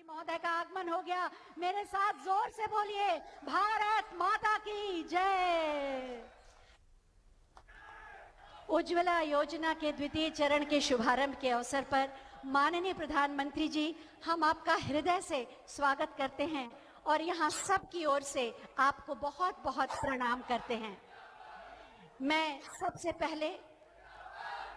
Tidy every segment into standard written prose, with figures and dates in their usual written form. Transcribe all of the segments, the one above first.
प्रधानमंत्री महोदय का आगमन हो गया। मेरे साथ जोर से बोलिए, भारत माता की जय। उज्ज्वला योजना के द्वितीय चरण के शुभारंभ के अवसर पर माननीय प्रधानमंत्री जी, हम आपका हृदय से स्वागत करते हैं और यहाँ सबकी ओर से आपको बहुत बहुत प्रणाम करते हैं। मैं सबसे पहले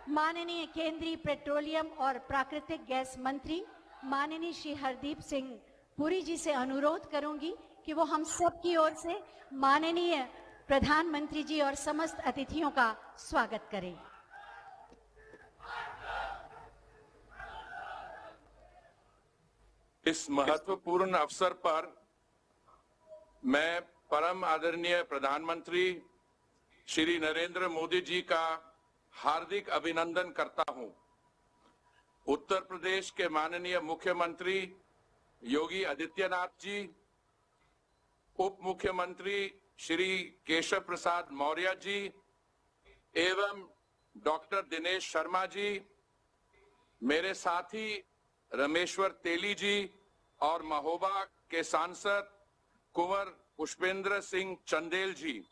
माननीय केंद्रीय पेट्रोलियम और प्राकृतिक गैस मंत्री माननीय श्री हरदीप सिंह पुरी जी से अनुरोध करूंगी कि वो हम सब की ओर से माननीय प्रधानमंत्री जी और समस्त अतिथियों का स्वागत करें। इस महत्वपूर्ण अवसर पर मैं परम आदरणीय प्रधानमंत्री श्री नरेंद्र मोदी जी का हार्दिक अभिनंदन करता हूं। उत्तर प्रदेश के माननीय मुख्यमंत्री योगी आदित्यनाथ जी, उप मुख्यमंत्री श्री केशव प्रसाद मौर्य जी एवं डॉक्टर दिनेश शर्मा जी, मेरे साथी रमेश्वर तेली जी और महोबा के सांसद कुंवर पुष्पेंद्र सिंह चंदेल जी,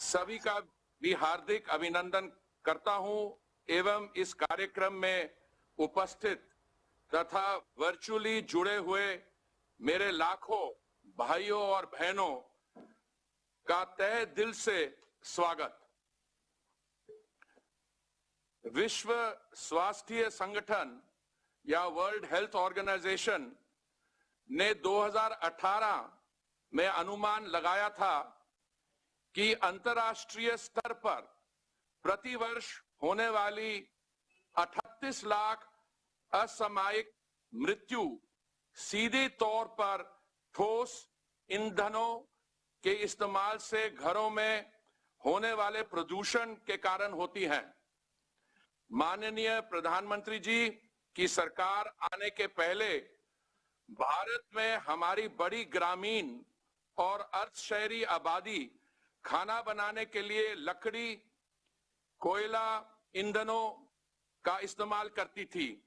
सभी का भी हार्दिक अभिनंदन करता हूं एवं इस कार्यक्रम में उपस्थित तथा वर्चुअली जुड़े हुए मेरे लाखों भाइयों और बहनों का तहे दिल से स्वागत। विश्व स्वास्थ्य संगठन या वर्ल्ड हेल्थ ऑर्गेनाइजेशन ने 2018 में अनुमान लगाया था कि अंतर्राष्ट्रीय स्तर पर प्रतिवर्ष होने वाली 38 लाख असामयिक मृत्यु सीधे तौर पर ठोस ईंधनों के इस्तेमाल से घरों में होने वाले प्रदूषण के कारण होती है। माननीय प्रधानमंत्री जी की सरकार आने के पहले भारत में हमारी बड़ी ग्रामीण और अर्ध शहरी आबादी खाना बनाने के लिए लकड़ी, कोयला ईंधनों का इस्तेमाल करती थी।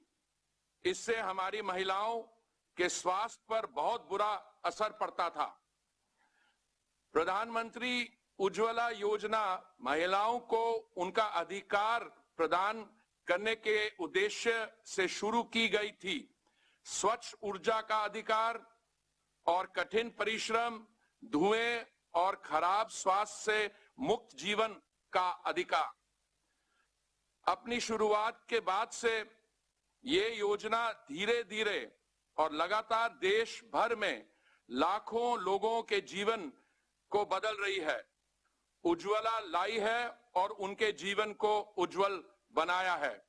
इससे हमारी महिलाओं के स्वास्थ्य पर बहुत बुरा असर पड़ता था। प्रधानमंत्री उज्ज्वला योजना महिलाओं को उनका अधिकार प्रदान करने के उद्देश्य से शुरू की गई थी। स्वच्छ ऊर्जा का अधिकार और कठिन परिश्रम, धुएं और खराब स्वास्थ्य से मुक्त जीवन का अधिकार। अपनी शुरुआत के बाद से ये योजना धीरे धीरे और लगातार देश भर में लाखों लोगों के जीवन को बदल रही है। उज्ज्वला लाई है और उनके जीवन को उज्जवल बनाया है।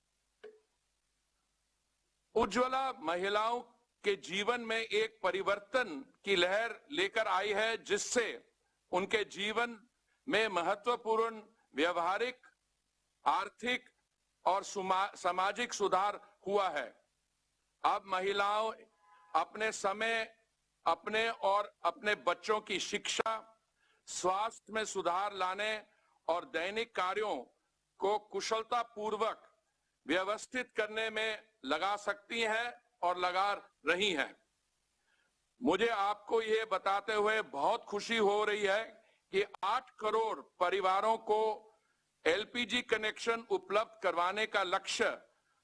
उज्ज्वला महिलाओं के जीवन में एक परिवर्तन की लहर लेकर आई है, जिससे उनके जीवन में महत्वपूर्ण व्यवहारिक, आर्थिक और सामाजिक सुधार हुआ है। अब महिलाओं अपने समय, अपने और अपने बच्चों की शिक्षा, स्वास्थ्य में सुधार लाने और दैनिक कार्यों को कुशलता पूर्वक व्यवस्थित करने में लगा सकती हैं और लगा रही हैं। मुझे आपको ये बताते हुए बहुत खुशी हो रही है कि 8 करोड़ परिवारों को एलपीजी कनेक्शन उपलब्ध करवाने का लक्ष्य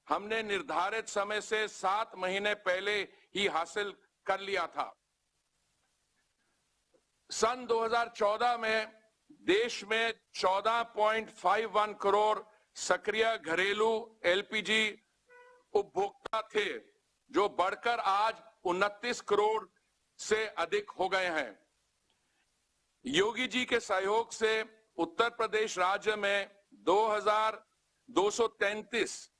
हमने निर्धारित समय से 7 महीने पहले ही हासिल कर लिया था। सन 2014 में देश में 14.51 करोड़ सक्रिय घरेलू एलपीजी उपभोक्ता थे, जो बढ़कर आज 29 करोड़ से अधिक हो गए हैं। योगी जी के सहयोग से उत्तर प्रदेश राज्य में 2233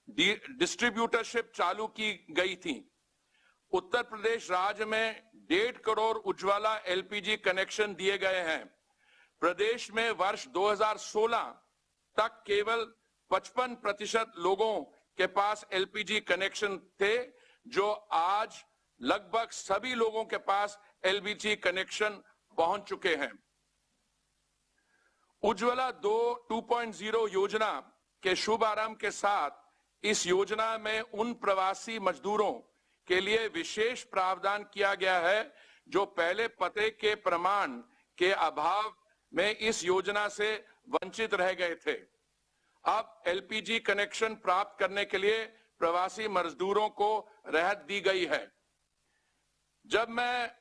डिस्ट्रीब्यूटरशिप चालू की गई थी। उत्तर प्रदेश राज्य में 1.5 करोड़ उज्ज्वला एलपीजी कनेक्शन दिए गए हैं। प्रदेश में वर्ष 2016 तक केवल 55% लोगों के पास एलपीजी कनेक्शन थे, जो आज लगभग सभी लोगों के पास एलपीजी कनेक्शन पहुंच चुके हैं। उज्ज्वला 2.0 योजना के शुभारंभ के साथ इस योजना में उन प्रवासी मजदूरों के लिए विशेष प्रावधान किया गया है जो पहले पते के प्रमाण के अभाव में इस योजना से वंचित रह गए थे। अब एलपीजी कनेक्शन प्राप्त करने के लिए प्रवासी मजदूरों को राहत दी गई है। जब मैं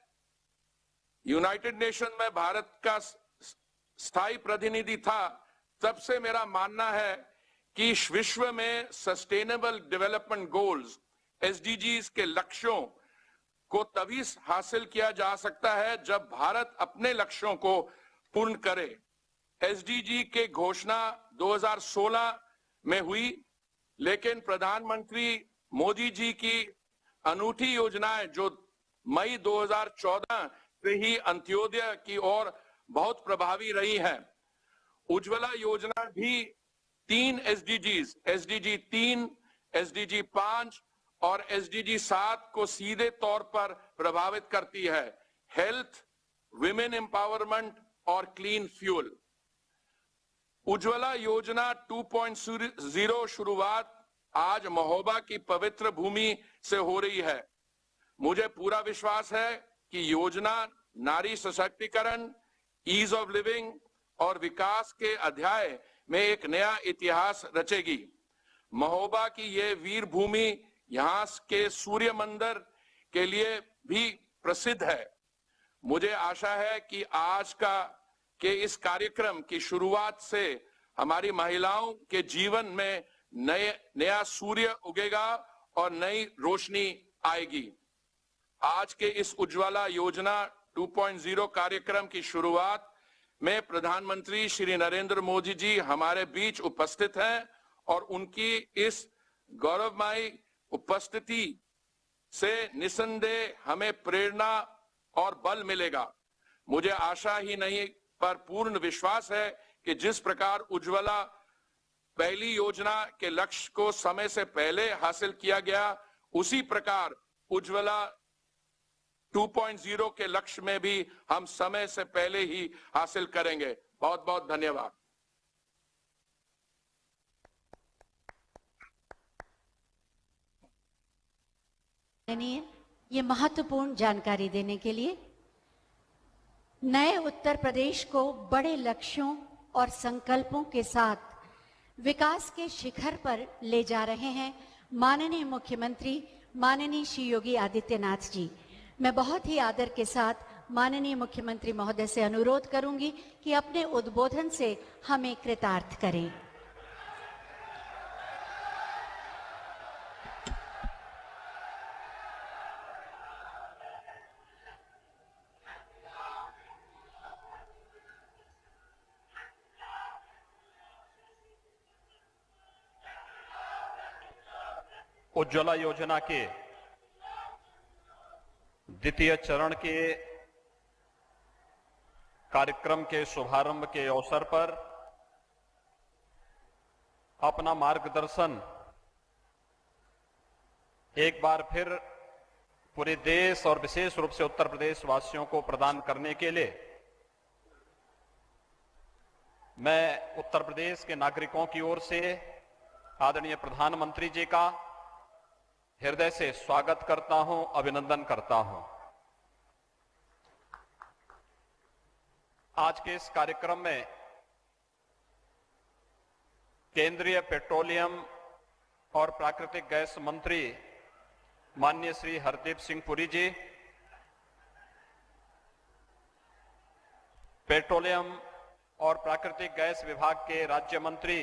यूनाइटेड नेशन में भारत का स्थायी प्रतिनिधि था, तब से मेरा मानना है कि विश्व में सस्टेनेबल डेवलपमेंट गोल्स एसडीजीज के लक्ष्यों को तभी हासिल किया जा सकता है जब भारत अपने लक्ष्यों को पूर्ण करे। एसडीजी के घोषणा 2016 में हुई, लेकिन प्रधानमंत्री मोदी जी की अनूठी योजनाएं जो मई 2014 से ही अंत्योदय की ओर बहुत प्रभावी रही है। उज्ज्वला योजना भी 3 एसडीजीज, एसडीजी 3, एसडीजी 5 और एसडीजी 7 को सीधे तौर पर प्रभावित करती है: हेल्थ, विमेन एम्पावरमेंट और क्लीन फ्यूल। उज्ज्वला योजना 2.0 शुरुआत आज महोबा की पवित्र भूमि से हो रही है। मुझे पूरा विश्वास है कि योजना नारी सशक्तिकरण, ईज ऑफ लिविंग और विकास के अध्याय में एक नया इतिहास रचेगी। महोबा की ये वीर भूमि यहाँ के सूर्य मंदिर के लिए भी प्रसिद्ध है। मुझे आशा है कि आज के इस कार्यक्रम की शुरुआत से हमारी महिलाओं के जीवन में नया सूर्य उगेगा और नई रोशनी आएगी। आज के इस उज्ज्वला योजना 2.0 कार्यक्रम की शुरुआत में प्रधानमंत्री श्री नरेंद्र मोदी जी हमारे बीच उपस्थित हैं और उनकी इस गौरवमयी उपस्थिति से निसंदेह हमें प्रेरणा और बल मिलेगा। मुझे आशा ही नहीं पर पूर्ण विश्वास है कि जिस प्रकार उज्ज्वला पहली योजना के लक्ष्य को समय से पहले हासिल किया गया, उसी प्रकार उज्ज्वला 2.0 के लक्ष्य में भी हम समय से पहले ही हासिल करेंगे। बहुत बहुत धन्यवाद। ये महत्वपूर्ण जानकारी देने के लिए नए उत्तर प्रदेश को बड़े लक्ष्यों और संकल्पों के साथ विकास के शिखर पर ले जा रहे हैं माननीय मुख्यमंत्री माननीय श्री योगी आदित्यनाथ जी। मैं बहुत ही आदर के साथ माननीय मुख्यमंत्री महोदय से अनुरोध करूंगी कि अपने उद्बोधन से हमें कृतार्थ करें। उज्ज्वला योजना के द्वितीय चरण के कार्यक्रम के शुभारंभ के अवसर पर अपना मार्गदर्शन एक बार फिर पूरे देश और विशेष रूप से उत्तर प्रदेश वासियों को प्रदान करने के लिए मैं उत्तर प्रदेश के नागरिकों की ओर से आदरणीय प्रधानमंत्री जी का हृदय से स्वागत करता हूं, अभिनंदन करता हूं। आज के इस कार्यक्रम में केंद्रीय पेट्रोलियम और प्राकृतिक गैस मंत्री माननीय श्री हरदीप सिंह पुरी जी, पेट्रोलियम और प्राकृतिक गैस विभाग के राज्य मंत्री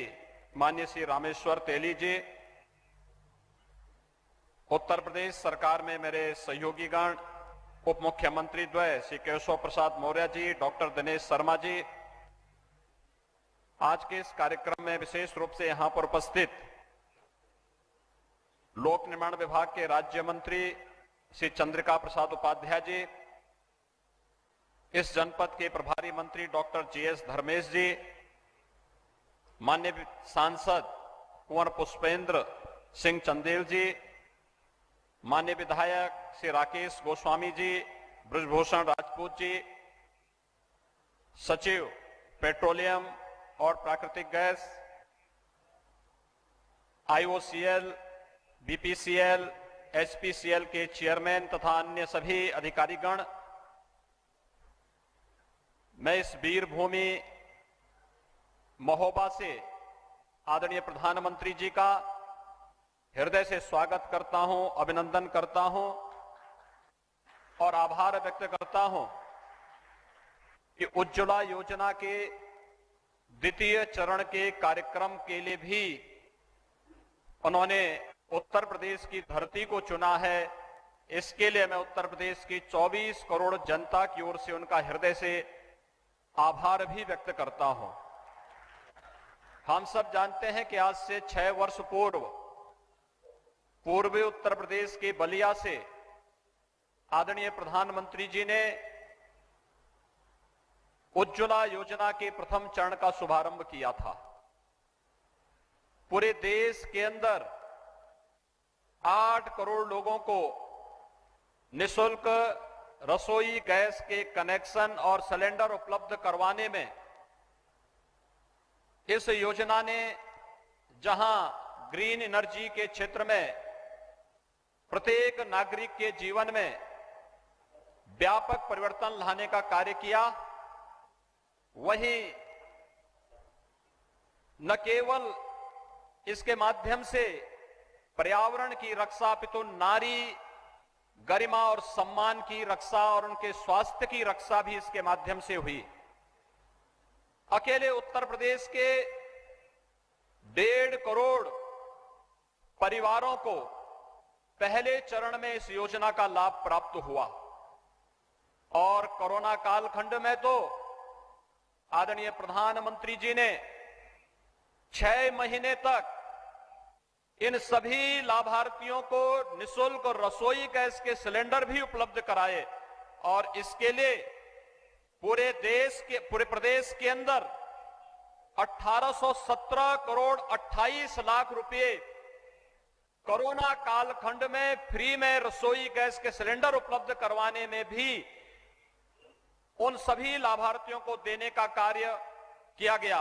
माननीय श्री रामेश्वर तेली जी, उत्तर प्रदेश सरकार में मेरे सहयोगीगण उप मुख्यमंत्री द्वय श्री केशव प्रसाद मौर्य जी, डॉक्टर दिनेश शर्मा जी, आज के इस कार्यक्रम में विशेष रूप से यहां पर उपस्थित लोक निर्माण विभाग के राज्य मंत्री श्री चंद्रिका प्रसाद उपाध्याय जी, इस जनपद के प्रभारी मंत्री डॉक्टर जीएस धर्मेश जी, माननीय सांसद कुंवर पुष्पेंद्र सिंह चंदेल जी, माननीय विधायक श्री राकेश गोस्वामी जी, ब्रजभूषण राजपूत जी, सचिव पेट्रोलियम और प्राकृतिक गैस, आईओसीएल, बीपीसीएल, एचपीसीएल के चेयरमैन तथा अन्य सभी अधिकारीगण, मैं इस वीर भूमि महोबा से आदरणीय प्रधानमंत्री जी का हृदय से स्वागत करता हूं, अभिनंदन करता हूं और आभार व्यक्त करता हूं कि उज्ज्वला योजना के द्वितीय चरण के कार्यक्रम के लिए भी उन्होंने उत्तर प्रदेश की धरती को चुना है। इसके लिए मैं उत्तर प्रदेश की 24 करोड़ जनता की ओर से उनका हृदय से आभार भी व्यक्त करता हूं। हम सब जानते हैं कि आज से 6 वर्ष पूर्वी उत्तर प्रदेश के बलिया से आदरणीय प्रधानमंत्री जी ने उज्ज्वला योजना के प्रथम चरण का शुभारंभ किया था। पूरे देश के अंदर 8 करोड़ लोगों को निःशुल्क रसोई गैस के कनेक्शन और सिलेंडर उपलब्ध करवाने में इस योजना ने जहां ग्रीन एनर्जी के क्षेत्र में प्रत्येक नागरिक के जीवन में व्यापक परिवर्तन लाने का कार्य किया, वहीं न केवल इसके माध्यम से पर्यावरण की रक्षा अपितु नारी गरिमा और सम्मान की रक्षा और उनके स्वास्थ्य की रक्षा भी इसके माध्यम से हुई। अकेले उत्तर प्रदेश के 1.5 करोड़ परिवारों को पहले चरण में इस योजना का लाभ प्राप्त हुआ और कोरोना कालखंड में तो आदरणीय प्रधानमंत्री जी ने 6 महीने तक इन सभी लाभार्थियों को निःशुल्क रसोई गैस के सिलेंडर भी उपलब्ध कराए और इसके लिए पूरे प्रदेश के अंदर 1817 करोड़ 28 लाख रुपए कोरोना कालखंड में फ्री में रसोई गैस के सिलेंडर उपलब्ध करवाने में भी उन सभी लाभार्थियों को देने का कार्य किया गया।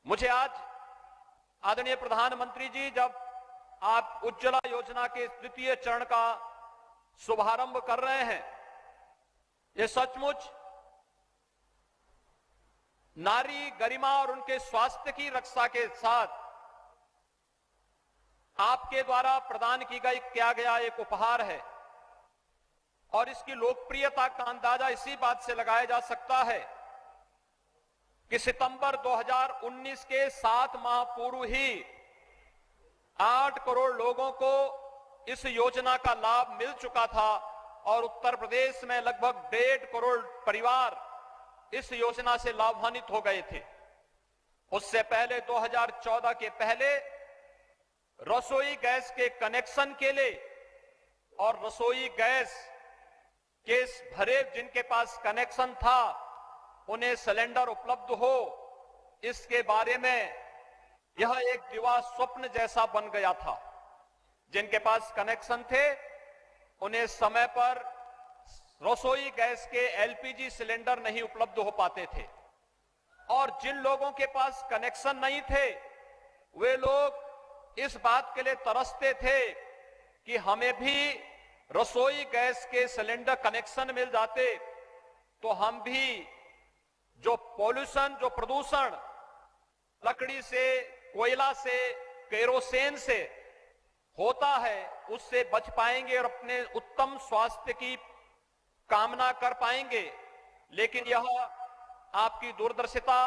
मुझे आज आदरणीय प्रधानमंत्री जी, जब आप उज्ज्वला योजना के द्वितीय चरण का शुभारंभ कर रहे हैं, ये सचमुच नारी गरिमा और उनके स्वास्थ्य की रक्षा के साथ आपके द्वारा प्रदान किया गया एक उपहार है और इसकी लोकप्रियता का अंदाजा इसी बात से लगाया जा सकता है कि सितंबर 2019 के 7 माह पूर्व ही 8 करोड़ लोगों को इस योजना का लाभ मिल चुका था और उत्तर प्रदेश में लगभग 1.5 करोड़ परिवार इस योजना से लाभान्वित हो गए थे। उससे पहले 2014 के पहले रसोई गैस के कनेक्शन के लिए और रसोई गैस के भरे जिनके पास कनेक्शन था उन्हें सिलेंडर उपलब्ध हो, इसके बारे में यह एक दिवा स्वप्न जैसा बन गया था। जिनके पास कनेक्शन थे उन्हें समय पर रसोई गैस के एलपीजी सिलेंडर नहीं उपलब्ध हो पाते थे और जिन लोगों के पास कनेक्शन नहीं थे वे लोग इस बात के लिए तरसते थे कि हमें भी रसोई गैस के सिलेंडर कनेक्शन मिल जाते तो हम भी जो पॉल्यूशन, जो प्रदूषण लकड़ी से, कोयला से, केरोसिन से होता है उससे बच पाएंगे और अपने उत्तम स्वास्थ्य की कामना कर पाएंगे। लेकिन यह आपकी दूरदर्शिता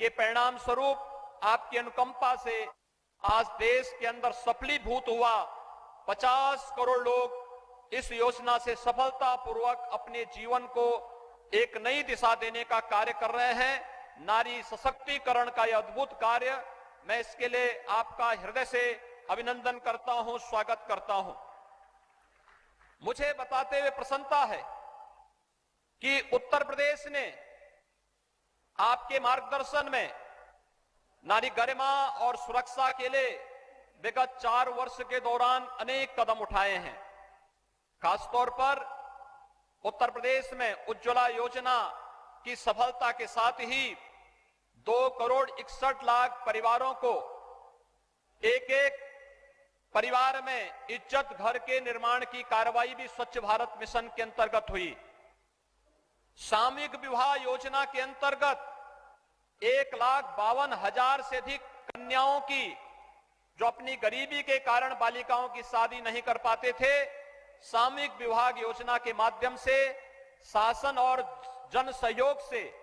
के परिणाम स्वरूप, आपकी अनुकंपा से आज देश के अंदर सफलीभूत हुआ। 50 करोड़ लोग इस योजना से सफलतापूर्वक अपने जीवन को एक नई दिशा देने का कार्य कर रहे हैं। नारी सशक्तिकरण का यह अद्भुत कार्य, मैं इसके लिए आपका हृदय से अभिनंदन करता हूं, स्वागत करता हूं। मुझे बताते हुए प्रसन्नता है कि उत्तर प्रदेश ने आपके मार्गदर्शन में नारी गरिमा और सुरक्षा के लिए विगत 4 वर्ष के दौरान अनेक कदम उठाए हैं। खासतौर पर उत्तर प्रदेश में उज्ज्वला योजना की सफलता के साथ ही 2 करोड़ 61 लाख परिवारों को एक परिवार में इज्जत घर के निर्माण की कार्रवाई भी स्वच्छ भारत मिशन के अंतर्गत हुई। सामूहिक विवाह योजना के अंतर्गत 1,52,000 से अधिक कन्याओं की, जो अपनी गरीबी के कारण बालिकाओं की शादी नहीं कर पाते थे, सामूहिक विवाह योजना के माध्यम से शासन और जन सहयोग से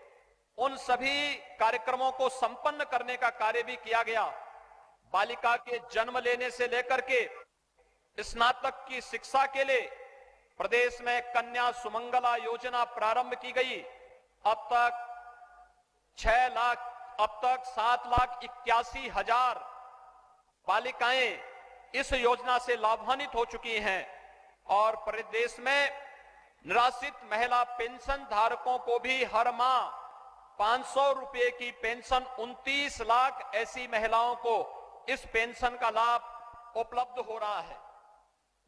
उन सभी कार्यक्रमों को संपन्न करने का कार्य भी किया गया। बालिका के जन्म लेने से लेकर के स्नातक की शिक्षा के लिए प्रदेश में कन्या सुमंगला योजना प्रारंभ की गई। अब तक 7,81,000 बालिकाएं इस योजना से लाभान्वित हो चुकी हैं और प्रदेश में निराश्रित महिला पेंशन धारकों को भी हर माह 500 रुपए की पेंशन 29 लाख ऐसी महिलाओं को इस पेंशन का लाभ उपलब्ध हो रहा है।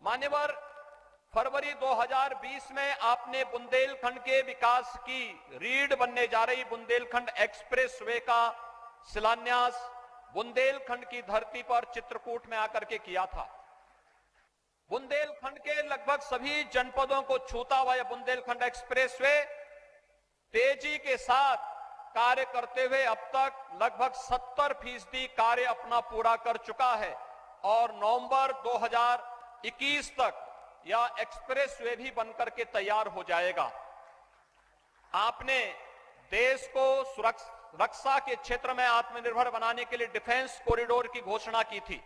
मान्यवर, फरवरी 2020 में आपने बुंदेलखंड के विकास की रीढ़ बनने जा रही बुंदेलखंड एक्सप्रेसवे का शिलान्यास बुंदेलखंड की धरती पर चित्रकूट में आकर के किया था। बुंदेलखंड के लगभग सभी जनपदों को छूता हुआ यह बुंदेलखंड एक्सप्रेसवे तेजी के साथ कार्य करते हुए अब तक लगभग 70% कार्य अपना पूरा कर चुका है और नवंबर 2021 तक यह एक्सप्रेसवे भी बनकर के तैयार हो जाएगा। आपने देश को रक्षा के क्षेत्र में आत्मनिर्भर बनाने के लिए डिफेंस कॉरिडोर की घोषणा की थी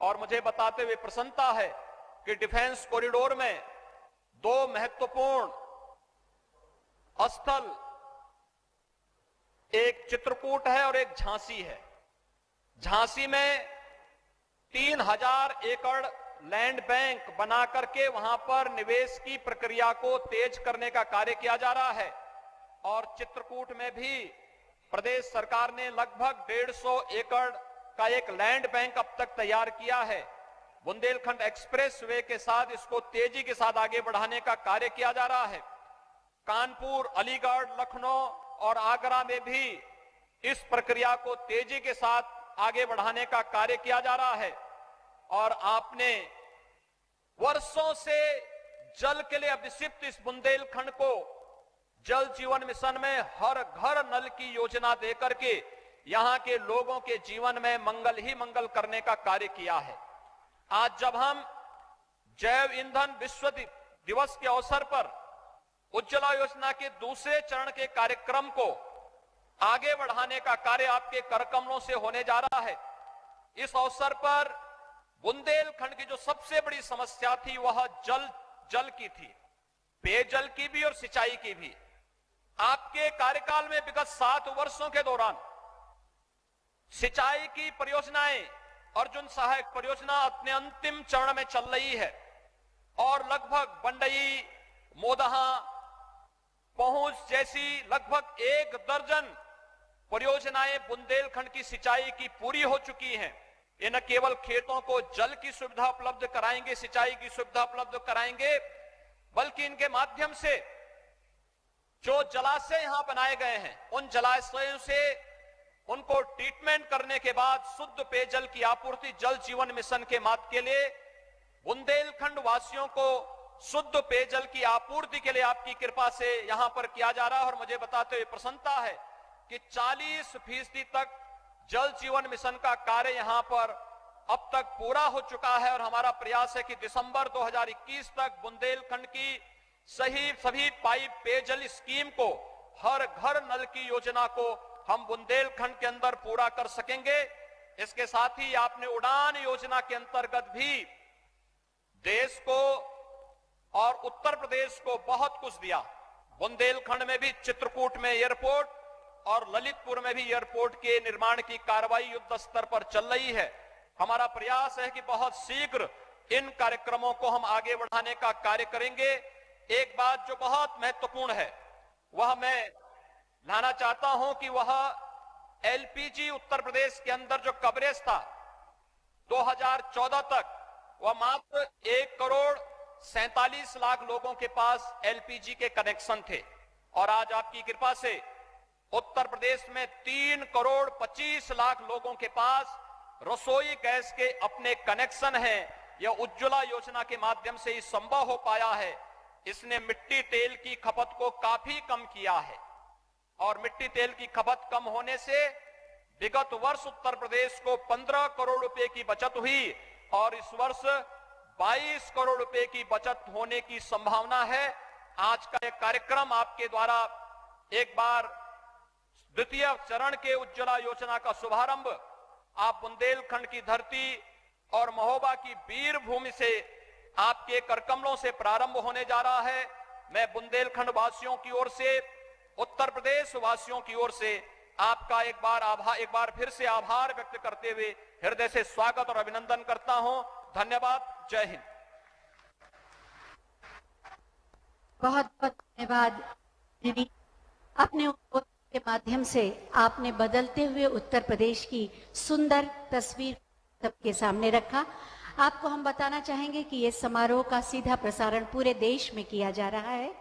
और मुझे बताते हुए प्रसन्नता है कि डिफेंस कॉरिडोर में 2 महत्वपूर्ण स्थल, एक चित्रकूट है और एक झांसी है। झांसी में 3000 एकड़ लैंड बैंक बना करके वहां पर निवेश की प्रक्रिया को तेज करने का कार्य किया जा रहा है और चित्रकूट में भी प्रदेश सरकार ने लगभग 150 एकड़ का एक लैंड बैंक अब तक तैयार किया है। बुंदेलखंड एक्सप्रेसवे के साथ इसको तेजी के साथ आगे बढ़ाने का कार्य किया जा रहा है। कानपुर, अलीगढ़, लखनऊ और आगरा में भी इस प्रक्रिया को तेजी के साथ आगे बढ़ाने का कार्य किया जा रहा है और आपने वर्षों से जल के लिए अभिषिक्त इस बुंदेलखंड को जल जीवन मिशन में हर घर नल की योजना देकर के यहां के लोगों के जीवन में मंगल ही मंगल करने का कार्य किया है। आज जब हम जैव ईंधन विश्व दिवस के अवसर पर उज्ज्वला योजना के दूसरे चरण के कार्यक्रम को आगे बढ़ाने का कार्य आपके करकमलों से होने जा रहा है, इस अवसर पर बुंदेलखंड की जो सबसे बड़ी समस्या थी वह जल की थी, पेयजल की भी और सिंचाई की भी। आपके कार्यकाल में विगत 7 वर्षों के दौरान सिंचाई की परियोजनाएं अर्जुन सहायक परियोजना अपने अंतिम चरण में चल रही है और लगभग बंडई, मोदहा, पहुंच जैसी लगभग 1 दर्जन परियोजनाएं बुंदेलखंड की सिंचाई की पूरी हो चुकी हैं। ये न केवल खेतों को जल की सुविधा उपलब्ध कराएंगे, सिंचाई की सुविधा उपलब्ध कराएंगे, बल्कि इनके माध्यम से जो जलाशय यहां बनाए गए हैं उन जलाशयों से उनको ट्रीटमेंट करने के बाद शुद्ध पेयजल की आपूर्ति जल जीवन मिशन के माध्यम के लिए बुंदेलखंड वासियों को शुद्ध पेयजल की आपूर्ति के लिए आपकी कृपा से यहां पर किया जा रहा है। और मुझे बताते हुए प्रसन्नता है कि 40% तक जल जीवन मिशन का कार्य यहां पर अब तक पूरा हो चुका है और हमारा प्रयास है कि दिसंबर 2021 तक बुंदेलखंड की सभी पाइप पेयजल स्कीम को, हर घर नल की योजना को हम बुंदेलखंड के अंदर पूरा कर सकेंगे। इसके साथ ही आपने उड़ान योजना के अंतर्गत भी देश को और उत्तर प्रदेश को बहुत कुछ दिया। बुंदेलखंड में भी चित्रकूट में एयरपोर्ट और ललितपुर में भी एयरपोर्ट के निर्माण की कार्रवाई युद्ध स्तर पर चल रही है। हमारा प्रयास है कि बहुत शीघ्र इन कार्यक्रमों को हम आगे बढ़ाने का कार्य करेंगे। एक बात जो बहुत महत्वपूर्ण है वह मैं लाना चाहता हूं कि वह एलपीजी उत्तर प्रदेश के अंदर जो कवरेज था 2014 तक वह मात्र 1,47,00,000 लोगों के पास एलपीजी के कनेक्शन थे और आज आपकी कृपा से उत्तर प्रदेश में 3,25,00,000 लोगों के पास रसोई गैस के अपने कनेक्शन हैं, यह उज्ज्वला योजना के माध्यम से ही संभव हो पाया है। इसने मिट्टी तेल की खपत को काफी कम किया है और मिट्टी तेल की खपत कम होने से विगत वर्ष उत्तर प्रदेश को 15 करोड़ रुपए की बचत हुई और इस वर्ष 22 करोड़ रुपए की बचत होने की संभावना है। आज का यह कार्यक्रम आपके द्वारा एक बार द्वितीय चरण के उज्ज्वला योजना का शुभारंभ आप बुंदेलखंड की धरती और महोबा की वीर भूमि से आपके करकमलों से प्रारंभ होने जा रहा है। मैं बुंदेलखंड वासियों की ओर से, उत्तर प्रदेश वासियों की ओर से आपका एक बार फिर से आभार व्यक्त करते हुए हृदय से स्वागत और अभिनंदन करता हूं। धन्यवाद। जय हिंद। बहुत बहुत धन्यवाद दीदी। अपने उद्बोधन के माध्यम से आपने बदलते हुए उत्तर प्रदेश की सुंदर तस्वीर सबके सामने रखा। आपको हम बताना चाहेंगे कि ये समारोह का सीधा प्रसारण पूरे देश में किया जा रहा है।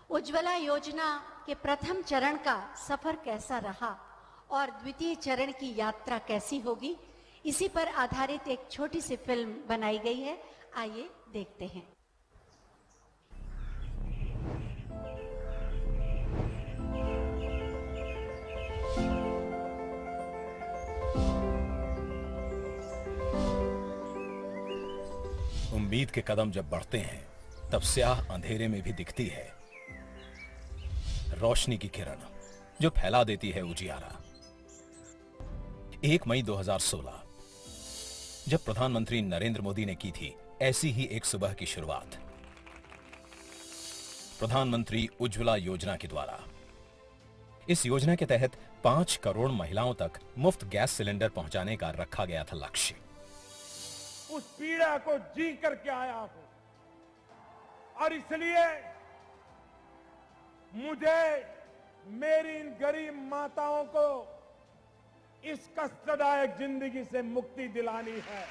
उज्ज्वला योजना के प्रथम चरण का सफर कैसा रहा और द्वितीय चरण की यात्रा कैसी होगी, इसी पर आधारित एक छोटी सी फिल्म बनाई गई है। आइए देखते हैं। उम्मीद के कदम जब बढ़ते हैं तब स्याह अंधेरे में भी दिखती है रोशनी की किरण जो फैला देती है उजियारा। 1 मई 2016 जब प्रधानमंत्री नरेंद्र मोदी ने की थी ऐसी ही एक सुबह की शुरुआत प्रधानमंत्री उज्ज्वला योजना के द्वारा। इस योजना के तहत 5 करोड़ महिलाओं तक मुफ्त गैस सिलेंडर पहुंचाने का रखा गया था लक्ष्य। उस पीड़ा को जी करके आया हूं और इसलिए मुझे मेरी इन गरीब माताओं को इस कष्टदायक जिंदगी से मुक्ति दिलानी है।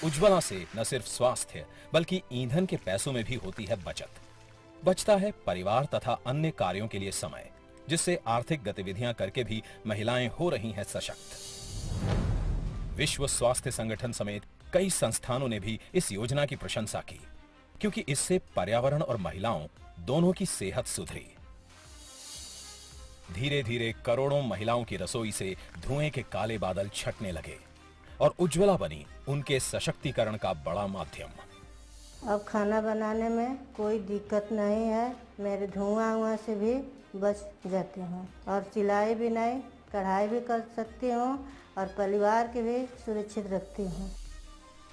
उज्ज्वला से न सिर्फ स्वास्थ्य बल्कि ईंधन के पैसों में भी होती है बचत। बचता है परिवार तथा अन्य कार्यों के लिए समय, जिससे आर्थिक गतिविधियां करके भी महिलाएं हो रही हैं सशक्त। विश्व स्वास्थ्य संगठन समेत कई संस्थानों ने भी इस योजना की प्रशंसा की, क्योंकि इससे पर्यावरण और महिलाओं दोनों की सेहत सुधरी। धीरे धीरे करोड़ों महिलाओं की रसोई से धुएं के काले बादल छटने लगे और उज्ज्वला बनी उनके सशक्तिकरण का बड़ा माध्यम। अब खाना बनाने में कोई दिक्कत नहीं है। मेरे धुआं से भी बच जाती हूँ और सिलाई बुनाई कढ़ाई भी कर सकती हूँ और परिवार के भी सुरक्षित रखती हूँ।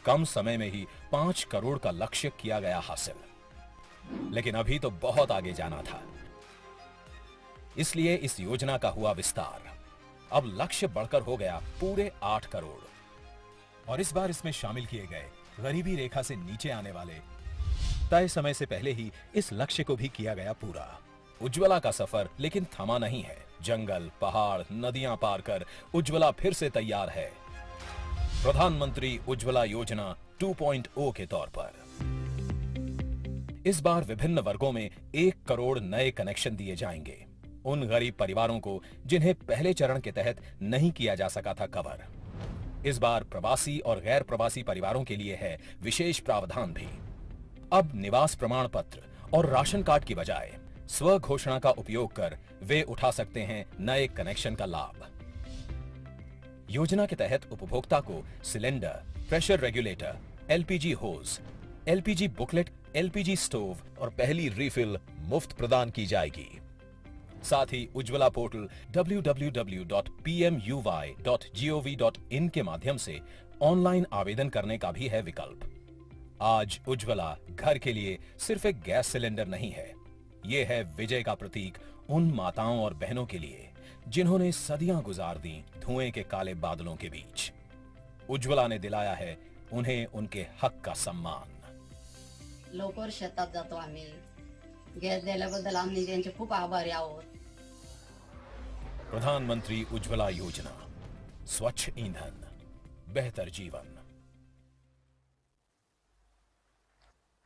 कम समय में ही 5 करोड़ का लक्ष्य किया गया हासिल, लेकिन अभी तो बहुत आगे जाना था। इसलिए इस योजना का हुआ विस्तार। अब लक्ष्य बढ़कर हो गया पूरे 8 करोड़ और इस बार इसमें शामिल किए गए गरीबी रेखा से नीचे आने वाले तय समय से पहले ही इस लक्ष्य को भी किया गया पूरा। उज्ज्वला का सफर लेकिन थमा नहीं है। जंगल, पहाड़, नदियां पार कर उज्ज्वला फिर से तैयार है प्रधानमंत्री उज्ज्वला योजना 2.0 के तौर पर। इस बार विभिन्न वर्गों में 1 करोड़ नए कनेक्शन दिए जाएंगे उन गरीब परिवारों को जिन्हें पहले चरण के तहत नहीं किया जा सका था कवर। इस बार प्रवासी और गैर प्रवासी परिवारों के लिए है विशेष प्रावधान भी। अब निवास प्रमाण पत्र और राशन कार्ड की बजाय स्व घोषणा का उपयोग कर वे उठा सकते हैं नए कनेक्शन का लाभ। योजना के तहत उपभोक्ता को सिलेंडर, प्रेशर रेगुलेटर, एलपीजी होज, एलपीजी बुकलेट, एलपीजी स्टोव और पहली रिफिल मुफ्त प्रदान की जाएगी। साथ ही उज्ज्वला पोर्टल www.pmuy.gov.in के माध्यम से ऑनलाइन आवेदन करने का भी है विकल्प। आज उज्ज्वला घर के लिए सिर्फ एक गैस सिलेंडर नहीं है, ये है विजय का प्रतीक उन माताओं और बहनों के लिए जिन्होंने सदियां गुजार दी धुएं के काले बादलों के बीच। उज्ज्वला ने दिलाया है उन्हें उनके हक का सम्मान। लवकर शेतात जातो आम्ही। गॅस दिल्याबद्दल आम्ही त्यांचे खूप आभारी आहोत। प्रधानमंत्री उज्ज्वला योजना, स्वच्छ ईंधन, बेहतर जीवन।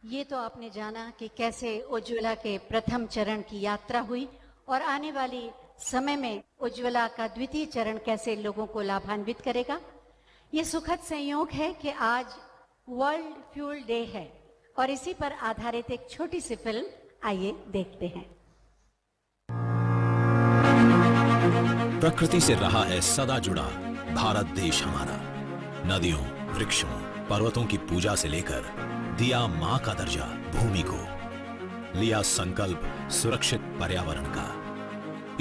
ये तो आपने जाना कि कैसे उज्ज्वला के प्रथम चरण की यात्रा हुई और आने वाली समय में उज्ज्वला का द्वितीय चरण कैसे लोगों को लाभान्वित करेगा। ये सुखद संयोग है कि आज वर्ल्ड फ्यूल डे है और इसी पर आधारित एक छोटी सी फिल्म आइए देखते हैं। प्रकृति से रहा है सदा जुड़ा भारत देश हमारा। नदियों, वृक्षों, पर्वतों की पूजा से लेकर दिया मां का दर्जा भूमि को, लिया संकल्प सुरक्षित पर्यावरण का।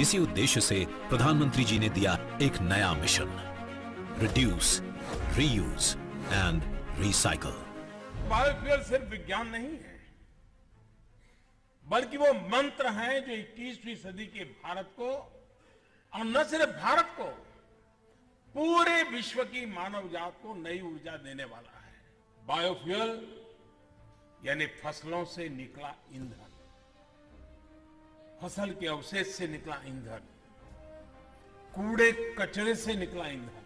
इसी उद्देश्य से प्रधानमंत्री जी ने दिया एक नया mission, reduce, reuse and recycle. Biofuel सिर्फ विज्ञान नहीं है, बल्कि वो मंत्र है जो 21वीं सदी के भारत को, और न सिर्फ भारत को, पूरे विश्व की मानव जात को नई ऊर्जा देने वाला है। बायोफ्यूल यानी फसलों से निकला ईंधन, फसल के अवशेष से निकला ईंधन, कूड़े कचरे से निकला ईंधन,